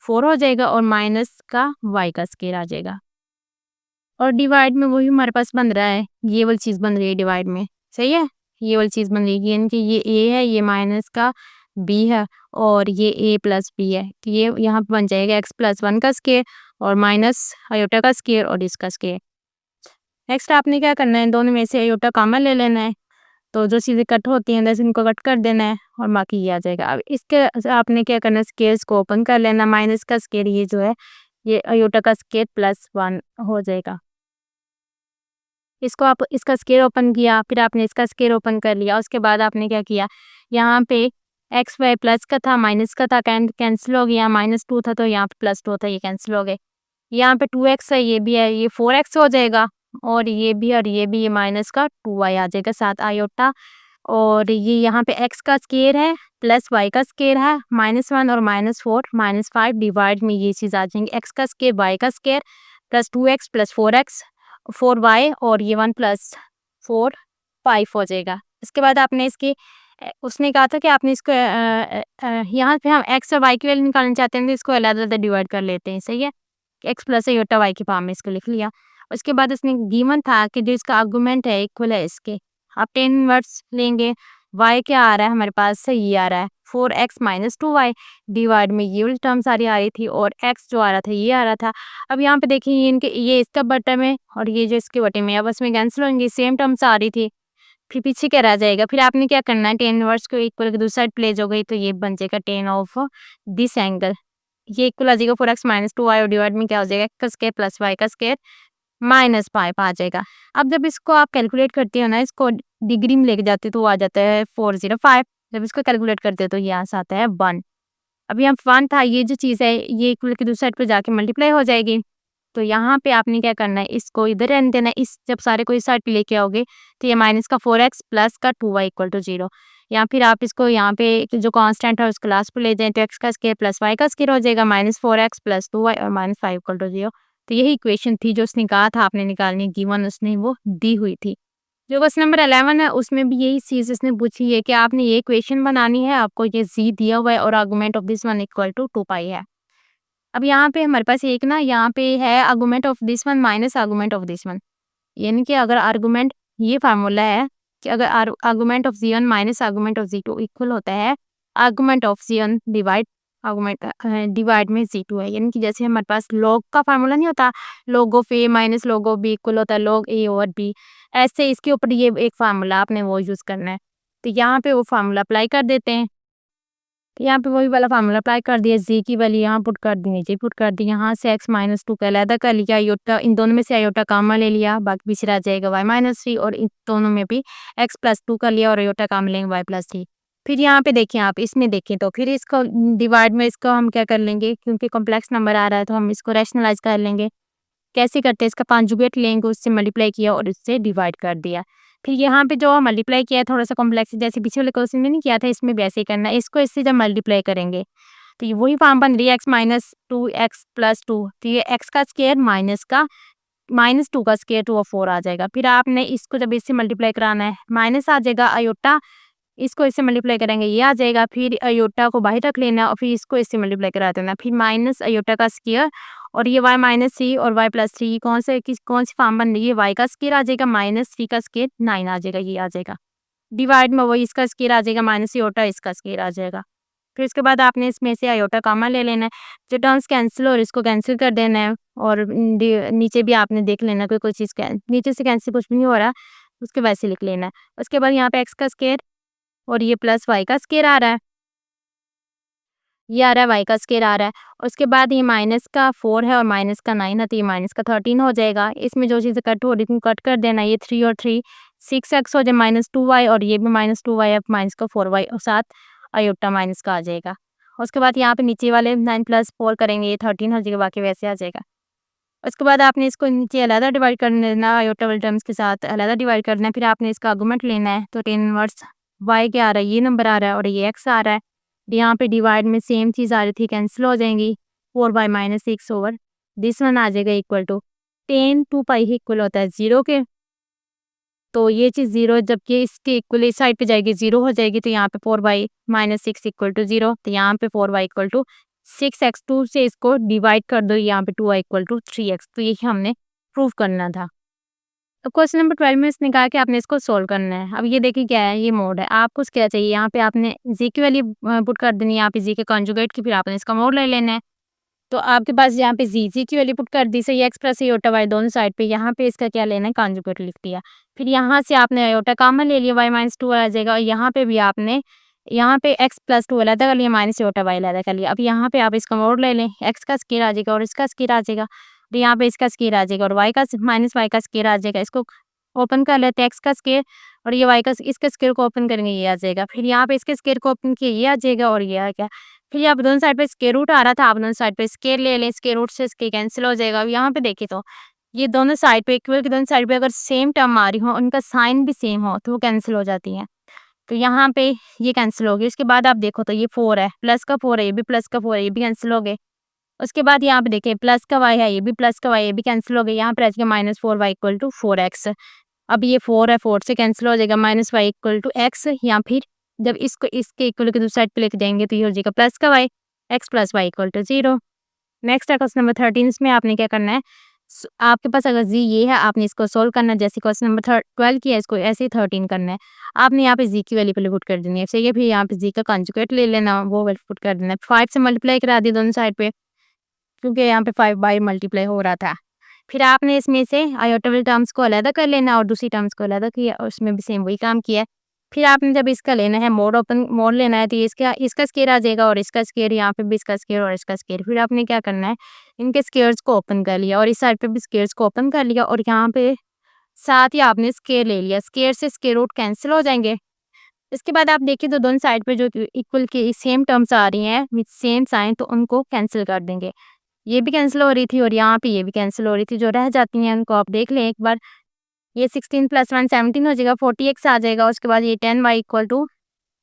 4 हो जाएगा और माइनस का y का स्क्वायर आ जाएगा। और डिवाइड में वही हमारे पास बन रहा है, ये वाली चीज़ बन रही है डिवाइड में, सही है? ये वाली चीज़ बन रही है, यानी कि ये a है, ये माइनस का b है और ये a प्लस b है। तो ये यहाँ पे बन जाएगा x प्लस 1 का स्क्वायर और माइनस आयोटा का स्क्वायर और इसका स्क्वायर। नेक्स्ट आपने क्या करना है, दोनों में से आयोटा कॉमन ले लेना है, तो जो चीज़ें कट होती हैं बस इनको कट कर देना है और बाकी ये आ जाएगा। अब इसके आपने क्या करना है, स्क्वायर्स को ओपन कर लेना, माइनस का स्क्वायर ये जो है ये आयोटा का स्क्वायर प्लस 1 हो जाएगा। इसको आप इसका स्क्वायर ओपन किया, फिर आपने इसका स्क्वायर ओपन कर लिया, उसके बाद आपने क्या किया, यहाँ पे एक्स वाई प्लस का था माइनस का था, कैंसिल हो गया, -2 था तो यहाँ पे +2 था, ये कैंसिल हो गए। यहाँ पे 2x है, ये भी है, ये 4x हो जाएगा और ये माइनस का 2y आ जाएगा साथ आयोटा। और ये यहाँ पे x का स्क्वायर है प्लस y का स्क्वायर है, -1 और -4 -5 डिवाइड में ये चीज़ आ जाएंगी, x का स्क्वायर y का square plus 2x plus 4x 4y और ये 1 प्लस 4 5 हो जाएगा। इसके बाद आपने इसकी उसने कहा था कि आपने इसको यहाँ पे हम x और y की वैल्यू निकालना चाहते हैं तो इसको अलग-अलग डिवाइड कर लेते हैं, सही है। x प्लस आयोटा y की फॉर्म में इसको लिख लिया। उसके बाद इसने गिवन था कि जो इसका आर्गुमेंट है इक्वल है इसके, आप tan इनवर्स लेंगे, y क्या आ रहा है हमारे पास से ये आ रहा है 4x - 2y डिवाइड में ये वाली टर्म सारी आ रही थी और x जो आ रहा था ये आ रहा था। अब यहाँ पे देखिए ये इनके ये इसका बटे में और ये जो इसके बटे में आपस में कैंसिल होंगे, सेम टर्म्स आ रही थी, फिर पीछे क्या रह जाएगा, फिर आपने क्या करना है tan इनवर्स को इक्वल की दूसरी साइड प्लेस हो गई तो ये बन जाएगा tan ऑफ दिस एंगल, ये इक्वल आ जाएगा 4x - 2y और डिवाइड में क्या हो जाएगा x का स्क्वायर प्लस y का स्क्वायर -5 आ जाएगा। अब जब इसको आप कैलकुलेट करते हो ना, इसको डिग्री में लेके जाते हो तो वो आ जाता है 405, जब इसको कैलकुलेट करते हो तो यहाँ से आता है 1। अब यहाँ 1 था, ये जो चीज़ है ये इक्वल की दूसरी साइड पे जाके मल्टीप्लाई हो जाएगी। तो यहाँ पे आपने क्या करना है, इसको इधर रहने देना है, इस जब सारे को इस साइड पे लेके आओगे तो ये माइनस का 4x प्लस का 2y इक्वल टू 0, या फिर आप इसको यहाँ पे जो कांस्टेंट है उसको लास्ट पे ले जाएं तो x का स्क्वायर प्लस y का स्क्वायर हो जाएगा, -4x प्लस 2y और -5 इक्वल टू 0। तो यही इक्वेशन थी जो उसने कहा था आपने निकालनी, गिवन उसने वो दी हुई थी। जो क्वेश्चन नंबर 11 है उसमें भी यही चीज़ इसने पूछी है कि आपने ये इक्वेशन बनानी है, आपको ये z दिया हुआ है और argument of this one equal to 2 pi है। अब यहाँ पे हमारे पास एक ना यहाँ पे है argument of this one minus argument of this one, यानी कि अगर आर्गुमेंट ये फार्मूला है कि अगर argument of z1 minus argument of z2 equal होता है argument of z1 divide argument divide में z2 है, यानी कि जैसे हमारे पास लॉग का फार्मूला नहीं होता, log of a minus log of b equal होता है लॉग a ओवर b, ऐसे इसके ऊपर ये एक फार्मूला आपने वो यूज़ करना है। तो यहाँ पे वो फार्मूला अप्लाई कर देते हैं, तो यहाँ पे वही वाला फार्मूला अप्लाई कर दिया, z की वैल्यू यहाँ पुट कर दी, नीचे पुट कर दी, यहाँ से x - 2 का अलहदा कर लिया, आयोटा इन दोनों में से आयोटा कॉमन ले लिया, बाकी पीछे रह जाएगा y - 3 और इन दोनों में भी x + 2 कर लिया और आयोटा कॉमन लेंगे y + 3। फिर यहाँ पे देखें, आप इसमें देखें तो फिर इसको डिवाइड में इसको हम क्या कर लेंगे, क्योंकि कॉम्प्लेक्स नंबर आ रहा है तो हम इसको रैशनलाइज कर लेंगे। कैसे करते हैं, इसका कॉन्जुगेट लेंगे, उससे मल्टीप्लाई किया और उससे डिवाइड कर दिया। फिर यहाँ पे जो मल्टीप्लाई किया है थोड़ा-सा कॉम्प्लेक्स, जैसे पीछे वाले क्वेश्चन में नहीं किया था, इसमें भी ऐसे ही करना है। इसको इससे जब मल्टीप्लाई करेंगे तो ये वही फॉर्म बन रही है x - 2 x + 2, तो ये x का स्क्वायर माइनस का -2 का स्क्वायर 2 और 4 आ जाएगा। फिर आपने इसको जब इससे मल्टीप्लाई कराना है माइनस आ जाएगा आयोटा, इसको इससे मल्टीप्लाई करेंगे ये आ जाएगा, फिर आयोटा को बाहर रख लेना और फिर इसको इससे मल्टीप्लाई करा देना, फिर माइनस आयोटा का स्क्वायर और ये y - 3 और y + 3 कौन सी फॉर्म बन रही है, y का स्क्वायर आ जाएगा -3 का स्क्वायर 9 आ जाएगा, ये आ जाएगा। डिवाइड में वही इसका स्क्वायर आ जाएगा माइनस आयोटा इसका स्क्वायर आ जाएगा। फिर उसके बाद आपने इसमें से आयोटा कॉमन ले लेना है, जो टर्म्स कैंसिल और इसको कैंसिल कर देना है और नीचे भी आपने देख लेना कोई चीज़ नीचे से कैंसिल कुछ भी नहीं हो रहा, उसके वैसे लिख लेना है। उसके बाद यहाँ पे x का स्क्वायर और ये प्लस y का स्क्वायर आ रहा है, ये आ रहा है y का स्क्वायर आ रहा है। उसके बाद ये माइनस का 4 है और माइनस का 9 है तो ये माइनस का 13 हो जाएगा। इसमें जो चीज़ें कट हो रही थी कट कर देना, ये 3 और 3 6x हो जाए -2y और ये भी -2y अब माइनस का 4y और साथ आयोटा माइनस का आ जाएगा। उसके बाद यहाँ पे नीचे वाले 9 + 4 करेंगे, ये 13 हो जाएगा, बाकी वैसे आ जाएगा। उसके बाद आपने इसको नीचे अलग डिवाइड कर देना, आयोटा वाले टर्म्स के साथ अलग डिवाइड करना है। फिर आपने इसका आर्गुमेंट लेना है, तो tan इनवर्स y क्या आ रहा है, ये नंबर आ रहा है और ये x आ रहा है। यहाँ पे डिवाइड में सेम चीज़ आ रही थी, कैंसिल हो जाएंगी, 4y - 6 ओवर दिस वन आ जाएगा इक्वल टू tan 2 पाई ही इक्वल होता है 0 के, तो ये चीज़ 0 जबकि इसके इक्वल इस साइड पे जाएगी 0 हो जाएगी, तो यहाँ पे 4y - 6 इक्वल टू 0, तो यहाँ पे 4y इक्वल टू 6x, 2 से इसको डिवाइड कर दो, यहाँ पे 2y इक्वल टू 3x, तो यही हमने प्रूव करना था। अब क्वेश्चन नंबर 12 में इसने कहा कि आपने इसको सोल्व करना है। अब ये देखिए क्या है, ये मोड है, आपको क्या चाहिए, यहाँ पे आपने जी की वैल्यू पुट कर देनी है, यहाँ पे जी के कॉन्जुगेट की, फिर आपने इसका मोड ले लेना है। तो आपके पास यहाँ पे जी की वैल्यू पुट कर दी, सही एक्स प्लस आयोटा वाई दोनों साइड पे, यहाँ पे इसका क्या लेना है कॉन्जुगेट लिख दिया। फिर यहाँ से आपने आयोटा कॉमन ले लिया, वाई माइनस 2 आ जाएगा और यहाँ पे भी आपने यहाँ पे एक्स प्लस 2 अलग कर लिया, माइनस आयोटा वाई अलग कर लिया। अब यहाँ पे आप इसका मोड ले लें, एक्स का स्क्वायर आ जाएगा और इसका स्क्वायर आ जाएगा, तो यहाँ पे इसका स्क्वायर आ जाएगा और वाई का माइनस वाई का स्क्वायर आ जाएगा। इसको ओपन कर लेते हैं, एक्स का स्क्वायर और ये वाई का इसके स्क्वायर को ओपन करेंगे, ये आ जाएगा। फिर यहाँ पे इसके स्क्वायर को ओपन किया, ये आ जाएगा और ये आ गया। फिर यहाँ पे दोनों साइड पे स्क्वायर रूट आ रहा था, आप दोनों साइड पे स्क्वायर ले लें, स्क्वायर रूट से स्क्वायर कैंसिल हो जाएगा। अब यहाँ पे देखिए तो ये दोनों साइड पे इक्वल की दोनों साइड पे अगर सेम टर्म आ रही हो, उनका साइन भी सेम हो तो वो कैंसिल हो जाती है। तो यहाँ पे ये कैंसिल हो गई। उसके बाद आप देखो तो ये 4 है, प्लस का 4 है, ये भी प्लस का 4 है, ये भी कैंसिल हो गए। उसके बाद यहाँ पे देखिए प्लस का y है, ये भी प्लस का y, ये भी कैंसिल हो गया। यहाँ पे रह जाएगा -4y इक्वल टू 4x। अब ये 4 है, 4 से कैंसिल हो जाएगा, -y इक्वल टू x, या फिर जब इसको इसके इक्वल की दूसरी साइड पे लेके जाएंगे तो ये हो जाएगा प्लस का y, x plus Y equal to 0। Next है क्वेश्चन नंबर 13। इसमें आपने क्या करना है, आपके पास अगर जी ये है, आपने इसको सोल्व करना है। जैसे क्वेश्चन नंबर 12 किया, इसको ऐसे ही 13 करना है। आपने यहाँ पे जी की वैल्यू पहले पुट कर देनी है, सही है। फिर यहाँ पे जी का कंजुगेट ले लेना, वो वैल्यू पुट कर देना है। 5 से मल्टीप्लाई करा दी दोनों साइड पे, क्योंकि यहाँ पे 5 बाय मल्टीप्लाई हो रहा था। फिर आपने इसमें से आयोटा वाले टर्म्स को अलग कर लेना और दूसरी टर्म्स को अलग किया और उसमें भी सेम वही काम किया है। फिर आपने जब इसका लेना है मोड, ओपन मोड लेना है, तो ये इसका स्क्वायर आ जाएगा और इसका स्क्वायर, यहाँ पे भी इसका स्क्वायर और इसका स्क्वायर। फिर आपने क्या करना है, इनके स्क्वायर्स को ओपन कर लिया और इस साइड पे भी स्क्वायर्स को ओपन कर लिया और यहाँ पे साथ ही आपने स्क्वायर ले लिया। स्क्वायर से स्क्वायर रूट कैंसिल हो जाएंगे। इसके बाद आप देखिए तो दोनों साइड पे जो इक्वल की सेम टर्म्स आ रही हैं विद सेम साइन, तो उनको कैंसिल कर देंगे। ये भी कैंसिल हो रही थी और यहाँ पे ये भी कैंसिल हो रही थी, जो रह जाती हैं उनको आप देख लें एक बार। ये 16 + 1 17 हो जाएगा, 40x आ जाएगा। उसके बाद ये 10y इक्वल टू,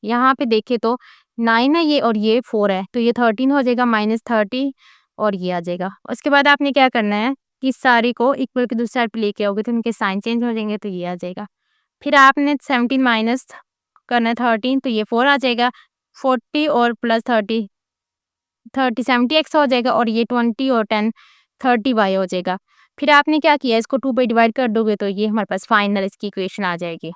यहाँ पे देखिए तो 9 है ये और ये 4 है, तो ये 13 हो जाएगा, -30 और ये आ जाएगा। उसके बाद आपने क्या करना है कि सारी को इक्वल की दूसरी साइड पे लेके आओगे तो इनके साइन चेंज हो जाएंगे, तो ये आ जाएगा। फिर आपने 17 माइनस करना है 13, तो ये 4 आ जाएगा। 40 और प्लस 30 70x हो जाएगा और ये 20 और 10 30y हो जाएगा। फिर आपने क्या किया, इसको 2 बाई डिवाइड कर दोगे तो ये हमारे पास फाइनल इसकी इक्वेशन आ जाएगी।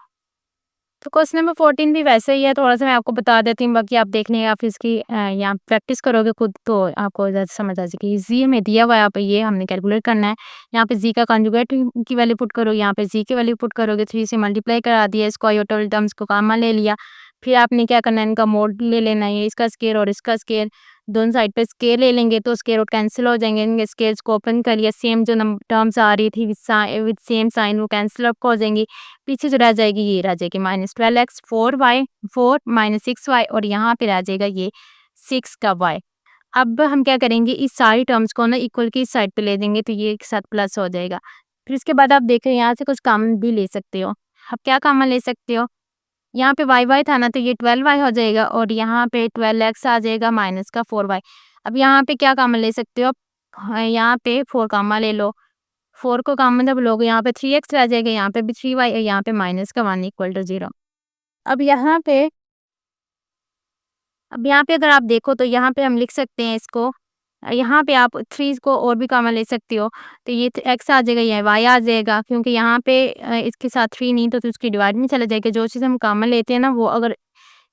तो क्वेश्चन नंबर 14 भी वैसे ही है, थोड़ा-सा मैं आपको बता देती हूँ, बाकी आप देख लें, आप इसकी यहाँ प्रैक्टिस करोगे खुद तो आपको ज़्यादा समझ आ जाएगी। जी में दिया हुआ है, यहाँ पे ये हमने कैलकुलेट करना है। यहाँ पे जी का कॉन्जुगेट की वैल्यू पुट करो, यहाँ पे जी की वैल्यू पुट करोगे, 3 से मल्टीप्लाई करा दिया, इसको आयोटा वाले टर्म्स को कॉमन ले लिया। फिर आपने क्या करना है, इनका मोड ले लेना है, इसका स्क्वायर और इसका स्क्वायर, दोनों साइड पे स्क्वायर ले लेंगे तो स्क्वायर रूट कैंसिल हो जाएंगे। इनके स्क्वायर्स को ओपन करिए, सेम जो टर्म्स आ रही थी विद सेम साइन वो कैंसिल अप हो जाएंगी। पीछे जो रह जाएगी ये रह जाएगी -12x 4y 4 -6y और यहाँ पे रह जाएगा ये 6 का y। अब हम क्या करेंगे, इस सारी टर्म्स को ना इक्वल की इस साइड पे ले देंगे तो ये एक साथ प्लस हो जाएगा। फिर इसके बाद आप देखें यहाँ से कुछ कॉमन भी ले सकते हो। अब क्या कॉमन ले सकते हो, यहाँ पे y था ना, तो ये 12y हो जाएगा और यहाँ पे 12x आ जाएगा माइनस का 4y। अब यहाँ पे क्या कॉमन ले सकते हो, हाँ, यहाँ पे 4 कॉमन ले लो। 4 को कॉमन जब लोगे यहाँ पे 3x रह जाएगा, यहाँ पे भी 3y और यहाँ पे माइनस का 1 इक्वल टू 0। अब यहाँ पे अगर आप देखो तो यहाँ पे हम लिख सकते हैं इसको, यहाँ पे आप 3 को और भी कॉमन ले सकते हो, तो ये x आ जाएगा, ये y आ जाएगा, क्योंकि यहाँ पे इसके साथ 3 नहीं तो उसकी डिवाइड में चला जाएगा। जो चीज़ हम कॉमन लेते हैं ना, वो अगर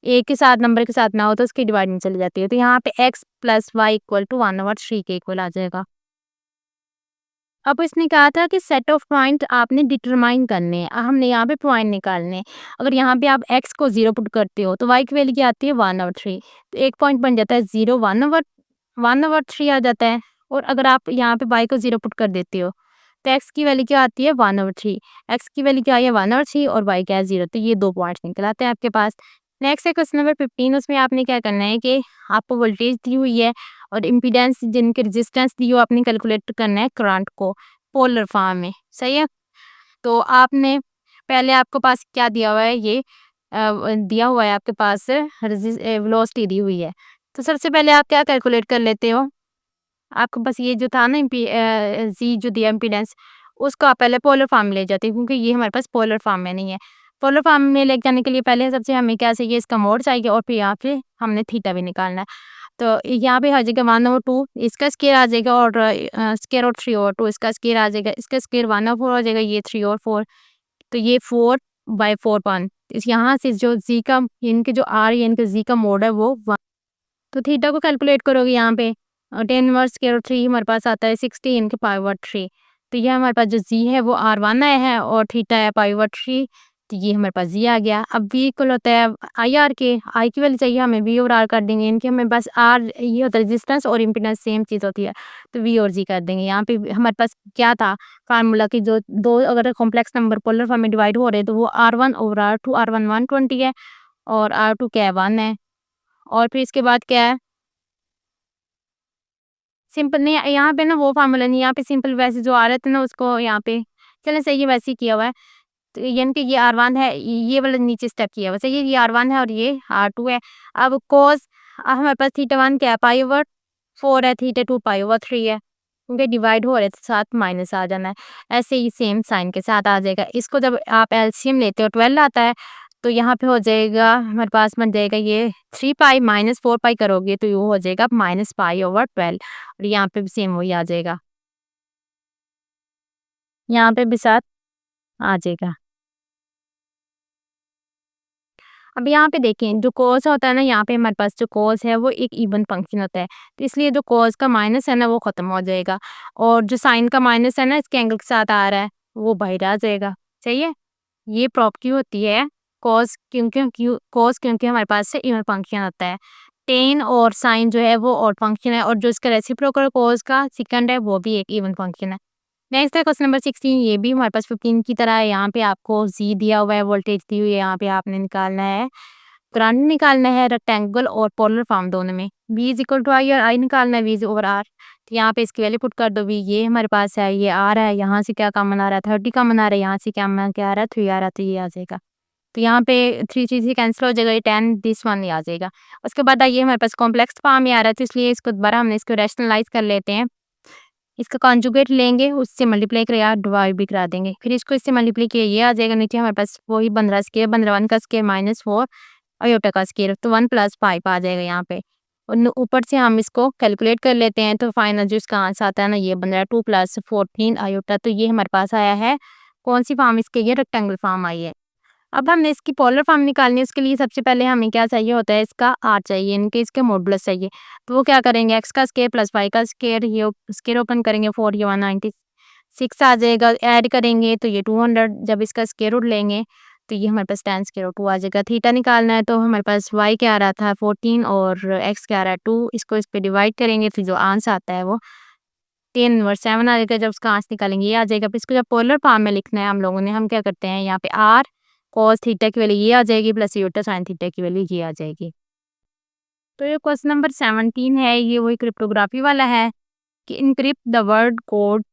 एक के साथ नंबर के साथ ना हो तो उसकी डिवाइड में चली जाती है। तो यहाँ पे x + y इक्वल टू 1/3 के इक्वल आ जाएगा। अब इसने कहा था कि सेट ऑफ पॉइंट आपने डिटरमाइन करने हैं, हमने यहाँ पे पॉइंट निकालने हैं। अगर यहाँ पे आप x को 0 पुट करते हो तो y की वैल्यू क्या आती है 1/3, तो एक पॉइंट बन जाता है 0 1/3 आ जाता है। और अगर आप यहाँ पे y को 0 पुट कर देते हो तो x की वैल्यू क्या आती है 1/3, x की वैल्यू क्या है 1/3 और y क्या है 0, तो ये 2 पॉइंट्स निकल आते हैं आपके पास। नेक्स्ट है क्वेश्चन नंबर 15। उसमें आपने क्या करना है कि आपको वोल्टेज दी हुई है और इम्पीडेंस जिनकी रेजिस्टेंस दी हो आपने कैलकुलेट करना है करंट को पोलर फॉर्म में, सही है। तो आपने पहले आपके पास क्या दिया हुआ है, ये दिया हुआ है आपके पास वेलोसिटी दी हुई है। तो सबसे पहले आप क्या कैलकुलेट कर लेते हो, आपके पास ये जो था ना जी जो दिया इम्पीडेंस, उसको आप पहले पोलर फॉर्म में ले जाते हो, क्योंकि ये हमारे पास पोलर फॉर्म में नहीं है। पोलर फॉर्म में ले जाने के लिए पहले सबसे हमें क्या चाहिए, इसका मोड चाहिए और फिर यहाँ पे हमने थीटा भी निकालना है। तो यहाँ पे आ जाएगा 1/2, इसका स्क्वायर आ जाएगा और स्क्वायर रूट 3/2 इसका स्क्वायर आ जाएगा, इसका स्क्वायर 1/4 हो जाएगा, ये 3/4, तो ये 4/4 1। इस यहाँ से जो जी का इनके जो आर इनके जी का मोड है वो 1। तो थीटा को कैलकुलेट करोगे यहाँ पे और 10 इनवर्स स्क्वायर रूट 3 हमारे पास आता है 60 इनटू पाई ओवर 3। तो ये हमारे पास जो जी है वो R1 आया है और थीटा है पाई ओवर 3। तो ये हमारे पास जी आ गया। अब वी इक्वल होता है आई आर के, आई की वैल्यू चाहिए हमें, वी और आर कर देंगे। इनके हमें बस आर ये होता है रेजिस्टेंस और इम्पीडेंस सेम चीज़ होती है, तो वी और जी कर देंगे। यहाँ पे हमारे पास क्या था फार्मूला की, जो दो अगर कॉम्प्लेक्स नंबर पोलर फॉर्म में डिवाइड हो रहे हैं तो वो R1 ओवर R2, R1 120 है और R2 क्या है 1 है। और फिर इसके बाद क्या है सिंपल नहीं, यहाँ पे ना वो फार्मूला नहीं, यहाँ पे सिंपल वैसे जो आ रहे थे ना उसको यहाँ पे चलें सही है वैसे ही किया हुआ है। तो यानी कि ये R1 है, ये वाला नीचे स्टेप किया हुआ है, सही है। ये R1 है और ये R2 है। अब cos हमारे पास थीटा 1 क्या है पाई ओवर 4 है, थीटा 2 पाई ओवर 3 है, क्योंकि डिवाइड हो रहे तो साथ माइनस आ जाना है। ऐसे ही सेम साइन के साथ आ जाएगा। इसको जब आप एलसीएम लेते हो 12 आता है, तो यहाँ पे हो जाएगा हमारे पास बन जाएगा ये 3 पाई माइनस 4 पाई करोगे तो ये हो जाएगा माइनस पाई ओवर 12 और यहाँ पे भी सेम वही आ जाएगा, यहाँ पे भी साथ आ जाएगा। अब यहाँ पे देखें जो कॉस होता है ना, यहाँ पे हमारे पास जो कॉस है वो एक इवन फंक्शन होता है, तो इसलिए जो कॉस का माइनस है ना वो खत्म हो जाएगा और जो साइन का माइनस है ना इसके एंगल के साथ आ रहा है वो बाहर आ जाएगा। सही है, ये प्रॉपर्टी होती है कॉस, क्योंकि हमारे पास से इवन फंक्शन होता है। टेन और साइन जो है वो ऑड फंक्शन है और जो इसका रेसिप्रोकल कॉस का सेकंड है वो भी एक इवन फंक्शन है। नेक्स्ट है क्वेश्चन नंबर 16, ये भी हमारे पास 15 की तरह है। यहाँ पे आपको जी दिया हुआ है, वोल्टेज दी हुई है, यहाँ पे आपने निकालना है करंट निकालना है रेक्टेंगल और पोलर फॉर्म दोनों में। V इज इक्वल टू आई और आई निकालना है V ओवर आर। तो यहाँ पे इसकी वैल्यू पुट कर दो। V ये हमारे पास है, ये आर है, यहाँ से क्या कॉमन आ रहा है 30 कॉमन आ रहा है, यहाँ से क्या आ रहा है 3 आ रहा है, तो ये आ जाएगा। तो यहाँ पे 3 चीज़ें कैंसिल हो जाएगा, ये 10 दिस 1 ही आ जाएगा। उसके बाद ये हमारे पास कॉम्प्लेक्स फॉर्म में आ रहा है, तो इसलिए इसको दोबारा हमने इसको रैशनलाइज कर लेते हैं। इसका कॉन्जुगेट लेंगे, उससे मल्टीप्लाई कर या डिवाइड भी करा देंगे, फिर इसको इससे मल्टीप्लाई किया ये आ जाएगा। नीचे हमारे पास वही 15 स्क्वायर 15 1 का स्क्वायर माइनस 4 आयोटा का स्क्वायर, तो 1 प्लस 5 आ जाएगा यहाँ पे। और ऊपर से हम इसको कैलकुलेट कर लेते हैं, तो फाइनल जो इसका आंसर आता है ना ये बन रहा है 2 प्लस 14 आयोटा। तो ये हमारे पास आया है कौन सी फॉर्म, इसके ये रेक्टेंगल फॉर्म आई है। अब हमने इसकी पोलर फॉर्म निकालनी है, उसके लिए सबसे पहले हमें क्या चाहिए होता है, इसका आर चाहिए, इनके इसके मॉडुलस चाहिए। तो वो क्या करेंगे, एक्स का स्क्वायर प्लस वाई का स्क्वायर, ये स्क्वायर ओपन करेंगे 4 ये 196 आ जाएगा। ऐड करेंगे तो ये 200, जब इसका स्क्वायर रूट लेंगे तो ये हमारे पास tan स्क्वायर रूट 2 आ जाएगा। थीटा निकालना है तो हमारे पास y क्या आ रहा था 14 और x क्या आ रहा है 2, इसको इस पे डिवाइड करेंगे तो जो आंसर आता है वो 10 इनवर्स 7 आ जाएगा। जब उसका आंसर निकालेंगे ये आ जाएगा। फिर इसको जब पोलर फॉर्म में लिखना है हम लोगों ने, हम क्या करते हैं यहाँ पे r cos थीटा की वैल्यू ये आ जाएगी प्लस इयोटा sin थीटा की वैल्यू ये आ जाएगी। तो ये क्वेश्चन नंबर 17 है, ये वही क्रिप्टोग्राफी वाला है कि इनक्रिप्ट द वर्ड कोड।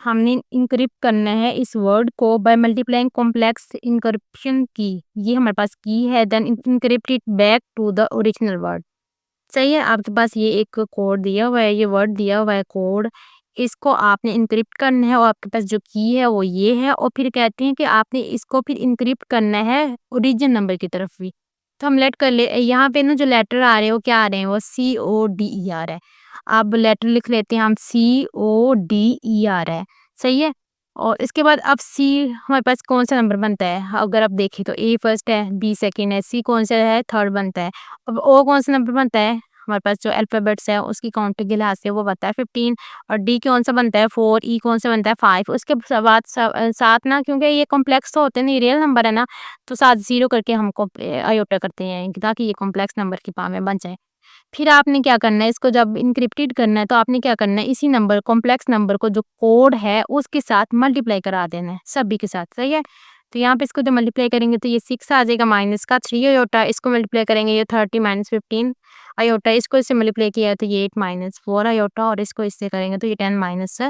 हमने इनक्रिप्ट करना है इस वर्ड को बाय मल्टीप्लाइंग कॉम्प्लेक्स इनक्रिप्शन की, ये हमारे पास की है, then encrypt it back to the original word. सही है, आपके पास ये एक कोड दिया हुआ है, ये वर्ड दिया हुआ है कोड, इसको आपने इनक्रिप्ट करना है और आपके पास जो की है वो ये है। और फिर कहते हैं कि आपने इसको फिर इनक्रिप्ट करना है ओरिजिनल नंबर की तरफ भी। तो हम लेट कर ले, यहाँ पे ना जो लेटर आ रहे हैं वो क्या आ रहे हैं, वो CODE आ रहा है। अब लेटर लिख लेते हैं हम, CODE आ रहा है, सही है। और इसके बाद अब सी हमारे पास कौन सा नंबर बनता है, अगर आप देखें तो ए फर्स्ट है, बी सेकेंड है, सी कौन सा है थर्ड बनता है। अब ओ कौन सा नंबर बनता है, हमारे पास जो अल्फाबेट्स है उसकी काउंट के लिहाज से वो बनता है 15। और डी कौन सा बनता है 4, ई कौन सा बनता है 5। उसके बाद साथ ना, क्योंकि ये कॉम्प्लेक्स तो होते हैं, रियल नंबर है ना, तो साथ जीरो करके हमको आयोटा करते हैं ताकि ये कॉम्प्लेक्स नंबर की फॉर्म में बन जाए। फिर आपने क्या करना है, इसको जब इनक्रिप्टेड करना है तो आपने क्या करना है, इसी नंबर कॉम्प्लेक्स नंबर को जो कोड है उसके साथ मल्टीप्लाई करा देना है सभी के साथ, सही है। तो यहाँ पे इसको जब मल्टीप्लाई करेंगे तो ये 6 आ जाएगा माइनस का 3 आयोटा, इसको मल्टीप्लाई करेंगे ये 30 माइनस 15 आयोटा, इसको इससे मल्टीप्लाई किया तो ये 8 माइनस 4 आयोटा, और इसको इससे करेंगे तो ये 10 माइनस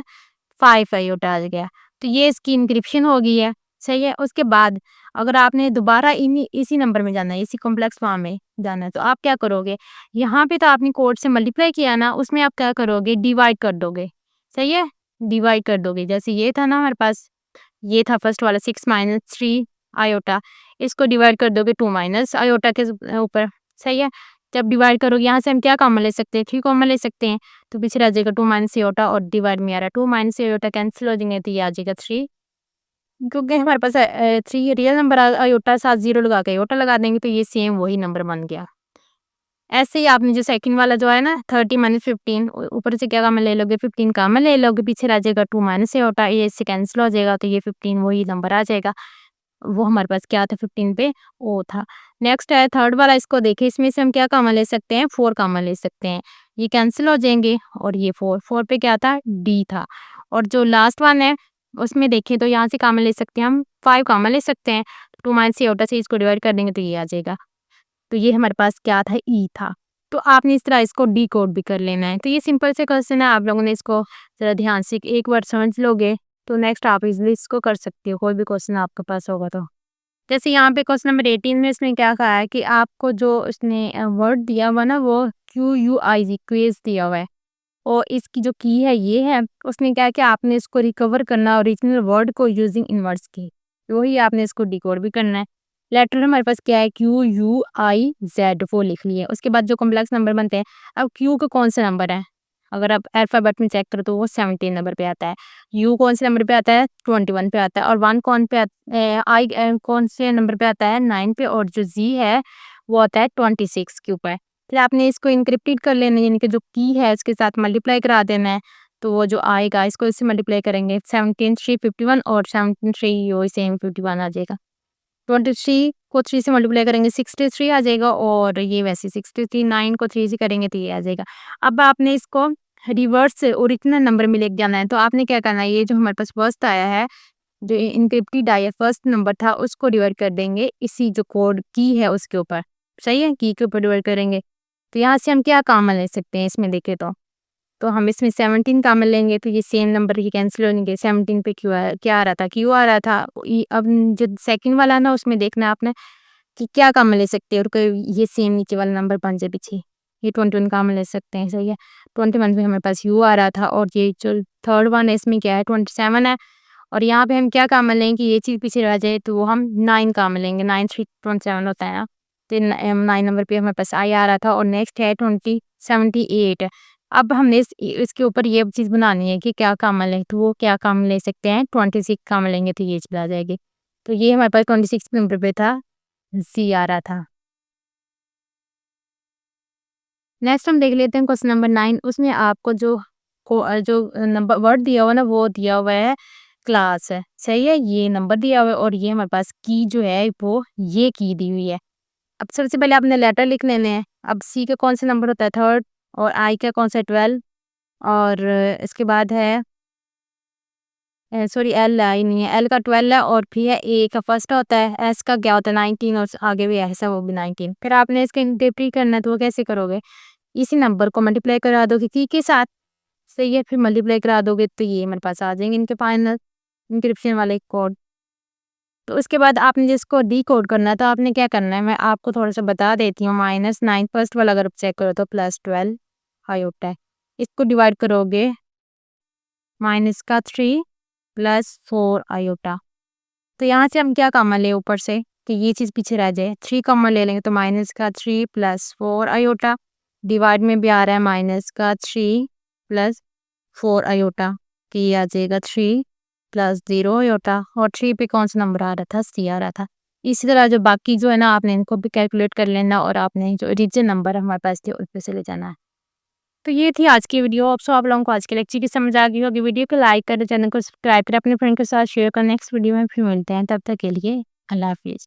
5 आयोटा आ गया। तो ये इसकी इनक्रिप्शन हो गई है, सही है। उसके बाद अगर आपने दोबारा इसी नंबर में जाना है, इसी कॉम्प्लेक्स फॉर्म में जाना है, तो आप क्या करोगे, यहाँ पे तो आपने कोड से मल्टीप्लाई किया ना, उसमें आप क्या करोगे डिवाइड कर दोगे, सही है। डिवाइड कर दोगे, जैसे ये था ना हमारे पास, ये था फर्स्ट वाला 6 माइनस 3 आयोटा, इसको डिवाइड कर दोगे 2 माइनस आयोटा के ऊपर, सही है। जब डिवाइड करोगे यहाँ से हम क्या कॉमन ले सकते हैं, 3 कॉमन ले सकते हैं, तो पीछे रह जाएगा 2 माइनस आयोटा और डिवाइड में आ रहा है 2 माइनस आयोटा, कैंसिल हो जाएंगे तो ये आ जाएगा 3। क्योंकि हमारे पास 3 रियल नंबर आयोटा साथ जीरो लगा के आयोटा लगा देंगे तो ये सेम वही नंबर बन गया। ऐसे ही आपने जो सेकंड वाला जो है ना 30 माइनस 15 ऊपर से क्या कॉमन ले लोगे 15 कॉमन ले लोगे, पीछे रह जाएगा 2 माइनस होता है, ये इससे कैंसिल हो जाएगा तो ये 15 वही नंबर आ जाएगा। वो हमारे पास क्या था 15 पे ओ था। नेक्स्ट है थर्ड वाला, इसको देखिए इसमें से हम क्या कॉमन ले सकते हैं 4 कॉमन ले सकते हैं, ये कैंसिल हो जाएंगे और ये 4 पे क्या था डी था। और जो लास्ट वन है उसमें देखें तो यहाँ से कॉमन ले सकते हैं हम 5 कॉमन ले सकते हैं, 2 माइनस होता से इसको डिवाइड कर देंगे तो ये आ जाएगा। तो ये हमारे पास क्या था ई था। तो आपने इस तरह इसको डिकोड भी कर लेना है। तो ये सिंपल से क्वेश्चन है, आप लोगों ने इसको ज़रा ध्यान से एक बार समझ लोगे तो नेक्स्ट आप इजीली इसको कर सकते हो, कोई भी क्वेश्चन आपके पास होगा तो। जैसे यहाँ पे क्वेश्चन नंबर 18 में इसने क्या कहा है कि आपको जो उसने वर्ड दिया हुआ ना वो QUIZ क्विज दिया हुआ है और इसकी जो की है ये है, उसने क्या किया आपने इसको रिकवर करना ओरिजिनल वर्ड को यूजिंग इनवर्स की, वही आपने इसको डिकोड भी करना है। लेटर हमारे पास क्या है QUIZ वो लिख लिए, उसके बाद जो कॉम्प्लेक्स नंबर बनते हैं, अब Q का कौन सा नंबर है, अगर आप अल्फाबेट में चेक करो तो वो 17 नंबर पे आता है, U कौन से नंबर पे आता है 21 पे आता है और 1 कौन पे I कौन से नंबर पे आता है 9 पे और जो Z है वो आता है 26 के ऊपर। फिर आपने इसको इनक्रिप्टेड कर लेना है, यानी कि जो की है उसके साथ मल्टीप्लाई करा देना है, तो वो जो आएगा इसको इससे मल्टीप्लाई करेंगे 17 3 51 और 17 3 वही सेम 51 आ जाएगा। 23 को 3 से मल्टीप्लाई करेंगे 63 आ जाएगा और ये वैसे 63 9 को 3 से करेंगे तो ये आ जाएगा। अब आपने इसको रिवर्स से ओरिजिनल नंबर में लेके जाना है, तो आपने क्या करना है, ये जो हमारे पास फर्स्ट आया है जो इनक्रिप्टेड आया फर्स्ट नंबर था उसको डिवाइड कर देंगे इसी जो कोड की है उसके ऊपर, सही है, की के ऊपर डिवाइड करेंगे। तो यहाँ से हम क्या कॉमन ले सकते हैं इसमें देखें तो हम इसमें 17 कॉमन लेंगे तो ये सेम नंबर ही कैंसिल होंगे, 17 पे क्या आ रहा था क्यू आ रहा था। अब जो सेकंड वाला ना उसमें देखना है आपने कि क्या कॉमन ले सकते हैं और कोई ये सेम नीचे वाला नंबर बन जाए पीछे, ये 21 कॉमन ले सकते हैं, सही है। 21 पे हमारे पास यू आ रहा था और ये जो थर्ड वन है इसमें क्या है 27 है और यहाँ पे हम क्या कॉमन लेंगे कि ये चीज़ पीछे रह जाए तो वो हम 9 कॉमन लेंगे, 9 3 27 होता है ना, तो 9 नंबर पे हमारे पास आई आ रहा था और नेक्स्ट है 78। अब हमने इसके ऊपर ये चीज़ बनानी है कि क्या कॉमन लें, तो वो क्या कॉमन ले सकते हैं 26 कॉमन लेंगे तो ये चीज़ आ जाएगी। तो ये हमारे पास 26 नंबर पे था, सी आ रहा था। नेक्स्ट हम देख लेते हैं क्वेश्चन नंबर 9, उसमें आपको जो नंबर वर्ड दिया हुआ ना वो दिया हुआ है क्लास है, सही है, ये नंबर दिया हुआ है और ये हमारे पास की जो है वो ये की दी हुई है। अब सबसे पहले आपने लेटर लिख लेने हैं। अब सी का कौन सा नंबर होता है 3rd और आई का कौन सा 12 और इसके बाद है सॉरी एल आई नहीं है, एल का 12 है और फिर है ए का फर्स्ट होता है, एस का क्या होता है 19 और आगे भी ऐसा वो भी 19। फिर आपने इसका इंटरप्रेट करना है तो वो कैसे करोगे, इसी नंबर को मल्टीप्लाई करा दोगे की के साथ, सही है, फिर मल्टीप्लाई करा दोगे तो ये मेरे पास आ जाएंगे इनके फाइनल इंक्रिप्शन वाले कोड। तो उसके बाद आपने जिसको डी कोड करना है तो आपने क्या करना है मैं आपको थोड़ा सा बता देती हूँ। -9 फर्स्ट वाला अगर चेक करो तो +12 आयोटा है, इसको डिवाइड करोगे -3 +4 आयोटा। तो यहाँ से हम क्या कॉमन ले ऊपर से कि ये चीज़ पीछे रह जाए, 3 कॉमन ले लेंगे तो -3 +4 आयोटा, डिवाइड में भी आ रहा है -3 +4 आयोटा, तो ये आ जाएगा 3 +0 आयोटा और 3 पे कौन सा नंबर आ रहा था सी आ रहा था। इसी तरह जो बाकी जो है ना आपने इनको भी कैलकुलेट कर लेना और आपने जो ओरिजिनल नंबर हमारे पास थे उस पे से ले जाना है। तो ये थी आज की वीडियो। अब सो आप लोगों को आज के लेक्चर की समझ आ गई होगी। वीडियो को लाइक करें, चैनल को सब्सक्राइब करें, अपने फ्रेंड के साथ शेयर करें। नेक्स्ट वीडियो में फिर मिलते हैं, तब तक के लिए अल्लाह हाफिज़।